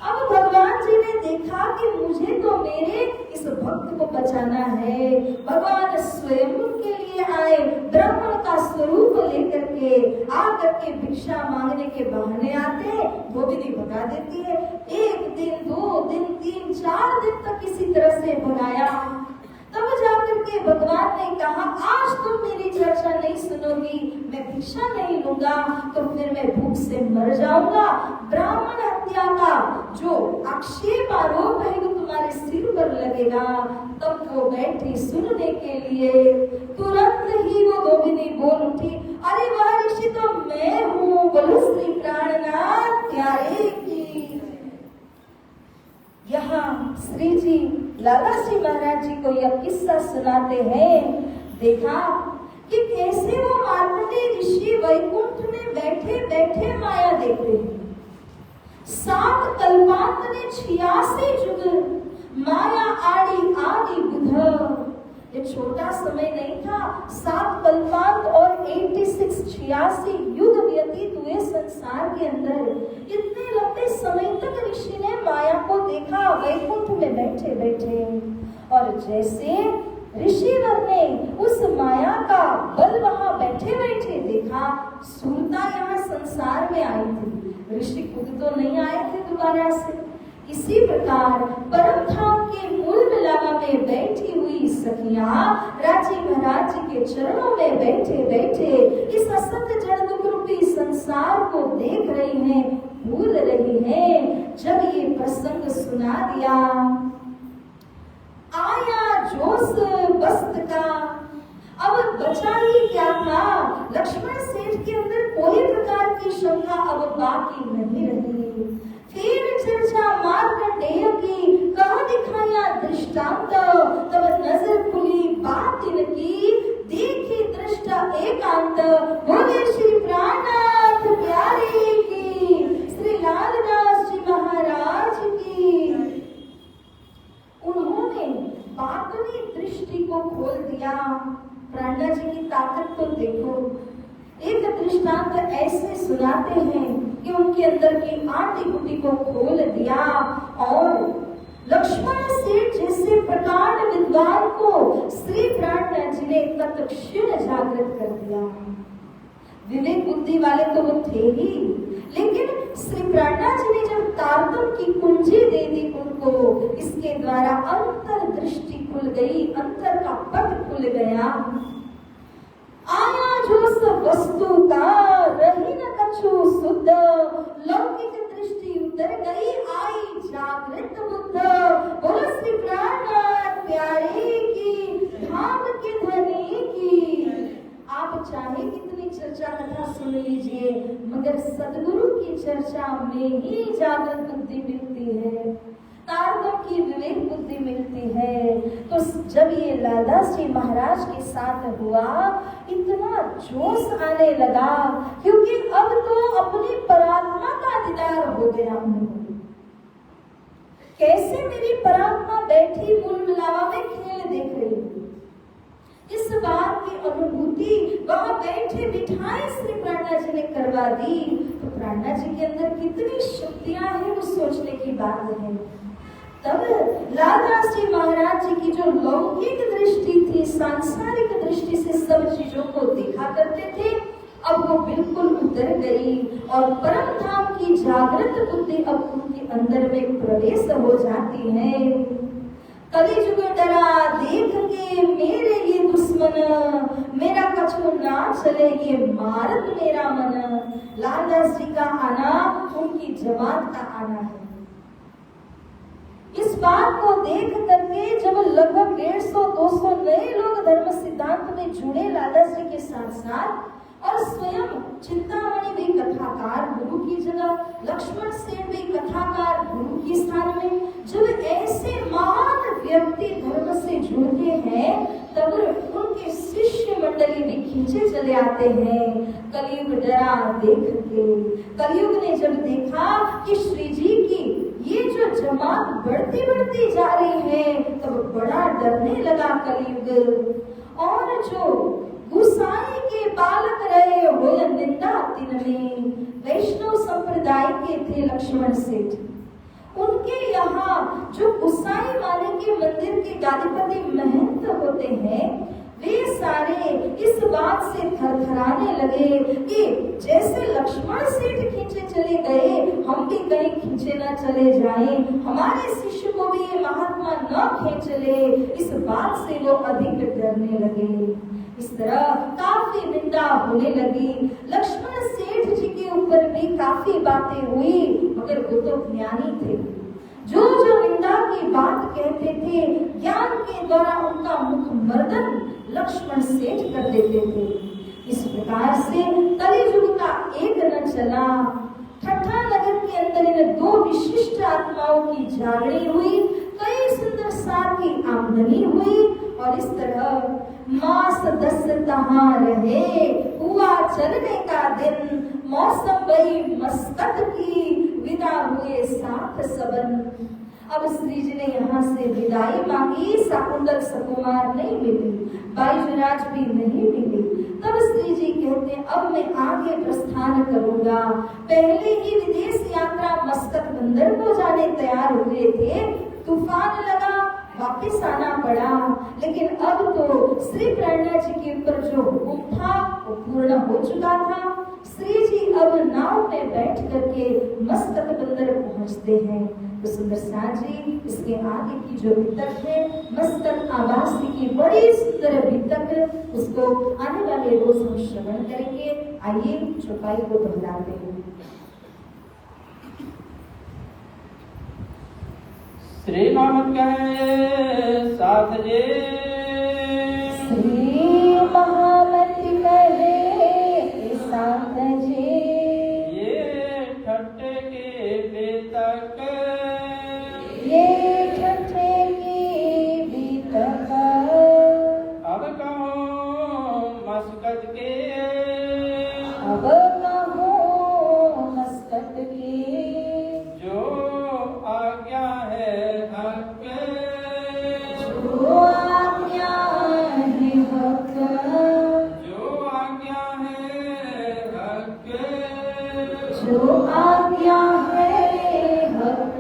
S1: अब भगवान जी ने देखा कि मुझे तो मेरे इस भक्त को बचाना है। भगवान स्वयं के लिए आए, ब्राह्मण का स्वरूप लेकर के आकर के भिक्षा मांगने के बहाने आते, धोबिनी भगा देती है। 1 दिन 2 दिन 3 4 दिन तक किसी तरह से भगाया। तब जाकर के भगवान ने कहा, आज तुम मेरी चर्चा नहीं सुनोगी, मैं भिक्षा नहीं लूंगा तो फिर मैं भूख से मर जाऊंगा। ब्राह्मण हत्या का जो आक्षेप आरोप है वो तुम्हारे सिर पर लगेगा। तब वो बैठी सुनने के लिए, तुरंत ही वो धोबिनी बोल उठी, अरे वह ऋषि तो मैं हूँ, बोलो श्री प्राणनाथ प्यारे की। यहाँ श्री जी लाला श्री महाराज जी को यह किस्सा सुनाते हैं। देखा कि कैसे वो मार्कंडेय ऋषि वैकुंठ में बैठे बैठे माया देखते हैं। 7 कल्पांत ने 86 युग माया आड़ी आदि बुध, ये छोटा समय नहीं था। 7 कल्पांत और 86 युग व्यतीत हुए संसार के अंदर। इतने लंबे समय तक ऋषि ने माया को देखा वैकुंठ में बैठे बैठे, और जैसे ऋषिवर ने उस माया का बल वहां बैठे बैठे देखा, सुरता यहाँ संसार में आई थी, ऋषि खुद तो नहीं आए थे दोबारा से। इसी प्रकार परम धाम के मूल मिलावा में बैठी हुई सखियां राजी महाराज जी के चरणों में बैठे बैठे इस असत जड़ दुख रूपी संसार को देख रही हैं, भूल रही हैं। जब ये प्रसंग सुना दिया, आया जोश बस्त का, अब बचा ही क्या था। लक्ष्मण सेठ के अंदर कोई प्रकार की शंका अब बाकी नहीं रही। फिर चर्चा मार्कंडेय की, कहा दिखाया दृष्टांत, तब नजर खुली बात इनकी, देखी दृष्टा एकांत, बोले श्री प्राणनाथ प्यारे की, श्री लालदास जी महाराज की। उन्होंने बातनी दृष्टि को खोल दिया। प्राणनाथ जी की ताकत को देखो। एक दृष्टांत ऐसे सुनाते हैं कि उनके अंदर की आटी गुटी को खोल दिया और लक्ष्मण सेठ जैसे प्रकांड विद्वान को श्री प्राणनाथ जी ने तत्क्षण जागृत कर दिया। विवेक बुद्धि वाले तो वो थे ही, लेकिन श्री प्राणनाथ जी ने जब तारतम की कुंजी दे दी उनको, इसके द्वारा अंतर दृष्टि खुल गई, अंतर का पट खुल गया। आया जो सब वस्तु का, रही न कछु शुद्ध, लौकिक दृष्टि उतर गई, आई जागृत बुद्ध। बोलो श्री प्राणनाथ प्यारे की, धाम के ध्वनि की। आप चाहे कितनी चर्चा कथा सुन लीजिए, मगर सदगुरु की चर्चा में ही जागृत बुद्धि मिलती है, तारतम की विवेक बुद्धि मिलती है। तो जब ये लालदास जी महाराज के साथ हुआ, इतना जोश आने लगा, क्योंकि अब तो अपनी परात्मा का दीदार हो गया उनको। कैसे मेरी परात्मा बैठी मूल मिलावा में खेल देख रही थी, इस बात की अनुभूति वहां बैठे बिठाए श्री प्राणनाथ जी ने करवा दी। तो प्राणनाथ जी के अंदर कितनी शक्तियां हैं, वो सोचने की बात है। तब लालदास जी महाराज जी की जो लौकिक दृष्टि थी, सांसारिक दृष्टि से सब चीजों को देखा करते थे, अब वो बिल्कुल उतर गई और परम धाम की जागृत बुद्धि अब उनके अंदर में प्रवेश हो जाती है। कलिजुग डरा देख के मेरे ये दुश्मन, मेरा कछु ना चले ये मारत मेरा मन। लालदास जी का आना उनकी जमात का आना है। इस बात को देख करके जब लगभग 150-200 नए लोग धर्म सिद्धांत में जुड़े लालदास जी के साथ साथ, और स्वयं चिंतामणि भी कथाकार गुरु की जगह, लक्ष्मण सेठ भी कथाकार गुरु की स्थान में, जब ऐसे महान व्यक्ति धर्म से जुड़ते हैं, तब उनके शिष्य मंडली भी खींचे चले आते हैं। कलयुग डरा देख के, कलयुग ने जब देखा कि श्री जी की ये जो जमात बढ़ती जा रही है, तब बड़ा डरने लगा कलयुग। और जो गुसाई के बालक रहे हो निंदा तिन में, वैष्णव संप्रदाय के थे लक्ष्मण सेठ, उनके यहाँ जो गुसाई वाले के मंदिर के गादीपति महंत होते हैं, वे सारे इस बात से थरथराने लगे कि जैसे लक्ष्मण सेठ खींचे चले गए, हम भी कहीं खींचे न चले जाएं, हमारे शिष्य को भी ये महात्मा न खींच ले। इस बात से वो अधिक डरने लगे। इस तरह काफी निंदा होने लगी। लक्ष्मण सेठ जी के ऊपर भी काफी बातें हुई, मगर वो तो ज्ञानी थे, जो जो निंदा की बात कहते थे, ज्ञान के द्वारा उनका मुख मर्दन लक्ष्मण सेठ कर देते थे। इस प्रकार से कलियुग का एक न चला। ठट्ठा नगर के अंदर इन दो विशिष्ट आत्माओं की जागरण हुई, कई सुंदर सार की आमदनी हुई, और इस तरह मास 10 तहां रहे, हुआ चलने का दिन, मौसम भई मस्कत की, विदा हुए साथ सबन। अब श्री जी ने यहाँ से विदाई मांगी, शाकुंतल सुकुमार नहीं मिली, बाईजुराज भी नहीं मिली। तब श्री जी कहते हैं, अब मैं आगे प्रस्थान करूंगा। पहले ही विदेश यात्रा मस्कत बंदर को जाने तैयार हुए थे, तूफान लगा, वापिस आना पड़ा। लेकिन अब तो श्री प्राणनाथ जी के ऊपर जो हुक्म था वो पूर्ण हो चुका था। श्री जी अब नाव में बैठ करके मस्कत बंदर पहुंचते हैं। तो सुंदर साजी इसके आगे की जो भितक है मस्तक आवासी की बड़ी सुंदर भितक, उसको आने वाले रोज हम श्रवण करेंगे। आइए चौपाई को दोहराते हैं।
S2: श्री महामत कहे साथ जे,
S1: श्री महामत कहे साथ जे,
S2: ये ठट्ठे के बेतक,
S1: ये ठट्ठे की बीतक,
S2: अब कहो मस्कत के,
S1: अब कहो मस्कत की,
S2: जो आज्ञा है हक,
S1: जो आज्ञा है हक,
S2: जो आज्ञा है हक,
S1: जो आज्ञा है हक।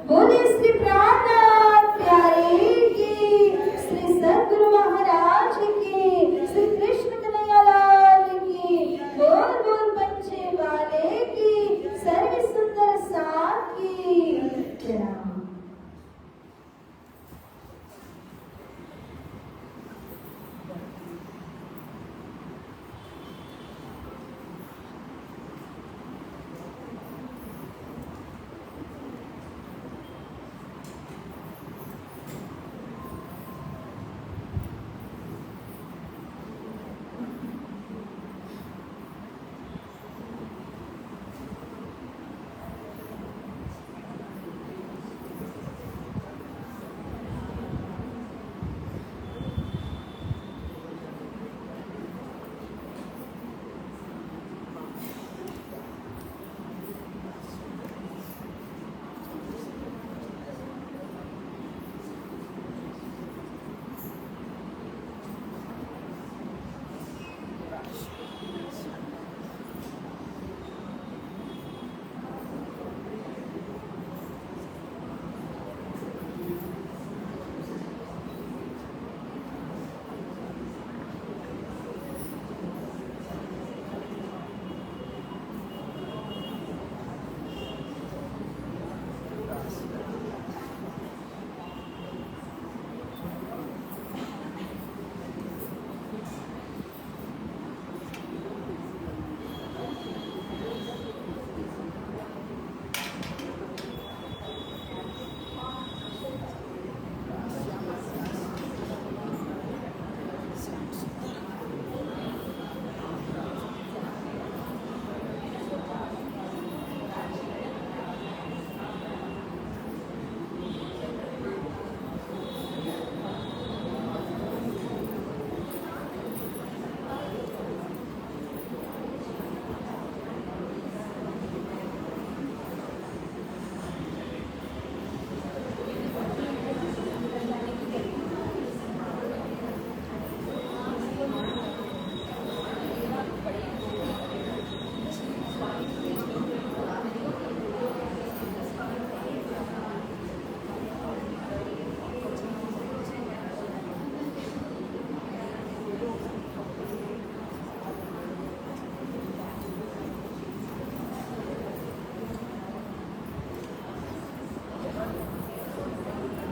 S1: बोले श्री प्राणनाथ प्यारे की, श्री सद्गुरु महाराज की, श्री कृष्ण कन्हैया लाल की, बोल बोल बच्चे वाले की, सर्व सुंदर साथ की प्रणाम।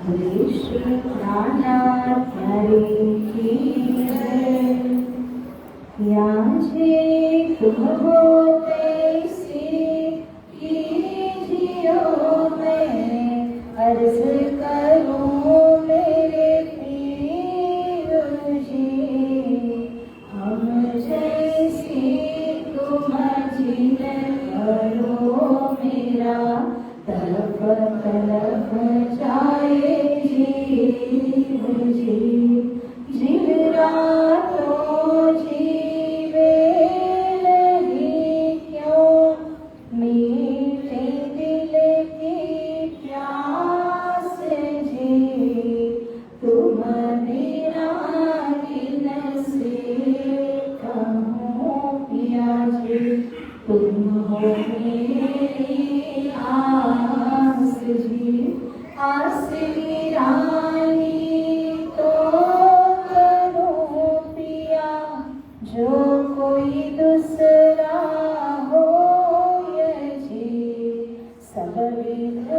S1: श्री प्राणनाथ प्यारे की जय। याचे तुम होते से कीजियो, मैं अर्ज करूं मेरे पीर जी। हम जैसी तुम जिन करो मेरा, तलप तलप जाए जीव जी। जीव रातों जीवे नहीं क्यों, मीठे दिल की प्यास जी। तुम बिना किन से कहूँ पिया जी, तुम हो मेरी आस जी। आस गिरानी तो करूं पिया, जो कोई दूसरा हो ये जी। सब विध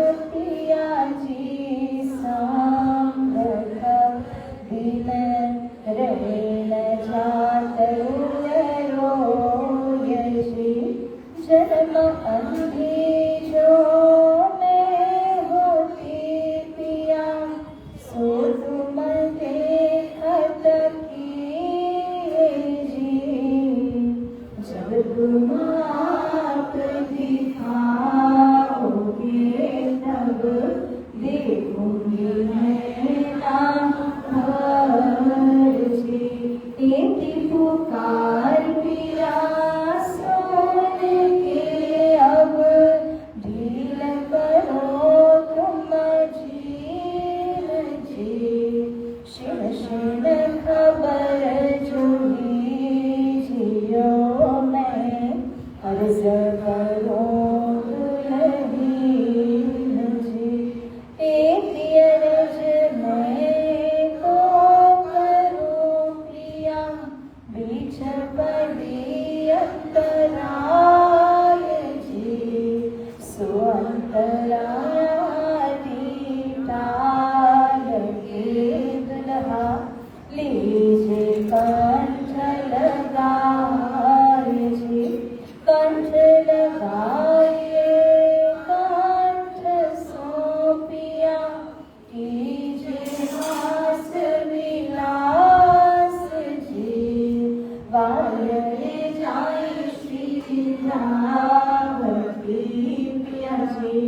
S1: हार पिया सोने के अब ढील करो तुम झील जी। शिव शिव खबर जुड़ी जियो मैं अर्ज करूं दुल्हीन जी। एक अर्ज मैं को करूं पिया बीच पड़ी अंतराल जी। सो अंतराल टाल के दुल्हा लीजे कंठ लगाए जी। कंठ लगाए कंठ सो पिया कीजे हास विलास जी। वाले जाए श्री रावती पिया जी।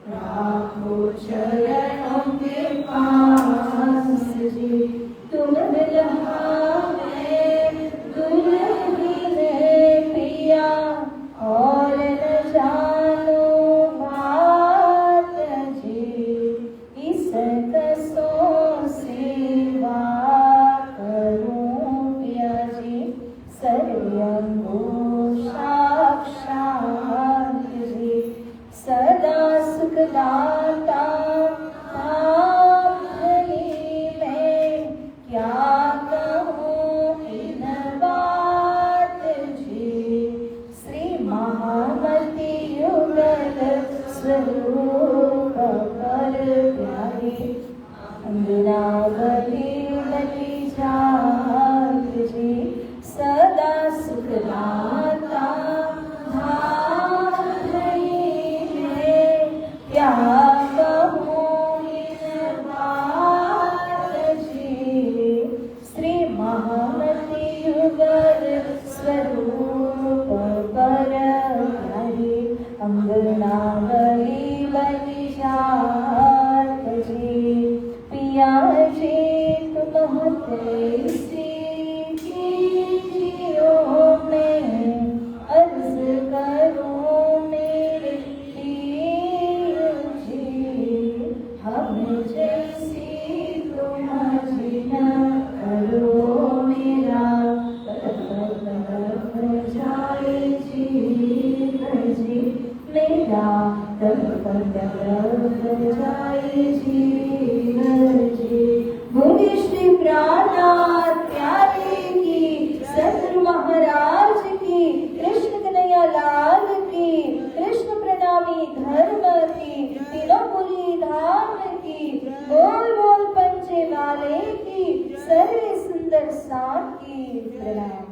S1: राखो चरणों के पास जी। तुम दुल्हा में दुल्हन पिया और न जानो बात जी। इस कसों सेवा करूं पिया जी। सर्वंगो साक्षात जी। सदा सुख दाता आप ही में क्या कहूँ इन बात जी। श्री महामती युगल स्वरूप पर प्यारी अंगनावली बली जात जी। सदा सुख दाता धाम में क्या कहूँ इन बात जी। श्री महामती युगल स्वरूप पर प्यारी अंगनावली बली जात जी। पिया जी तुम होते जियो मैं अर्ज करूं मेरे लिए जी। हम जैसी तुम जीना करो मेरा तरफ जाए जीवन जी। मेरा तरफ जाए जीवन जी। भोगे श्री प्राणनाथ प्यारे की सतगुरु महाराज की कृष्ण कन्हैया लाल की कृष्ण प्रणामी धर्म की तीनों धाम की बोल बोल पंचे वाले की सर्वे सुंदर साथ की प्रणाम।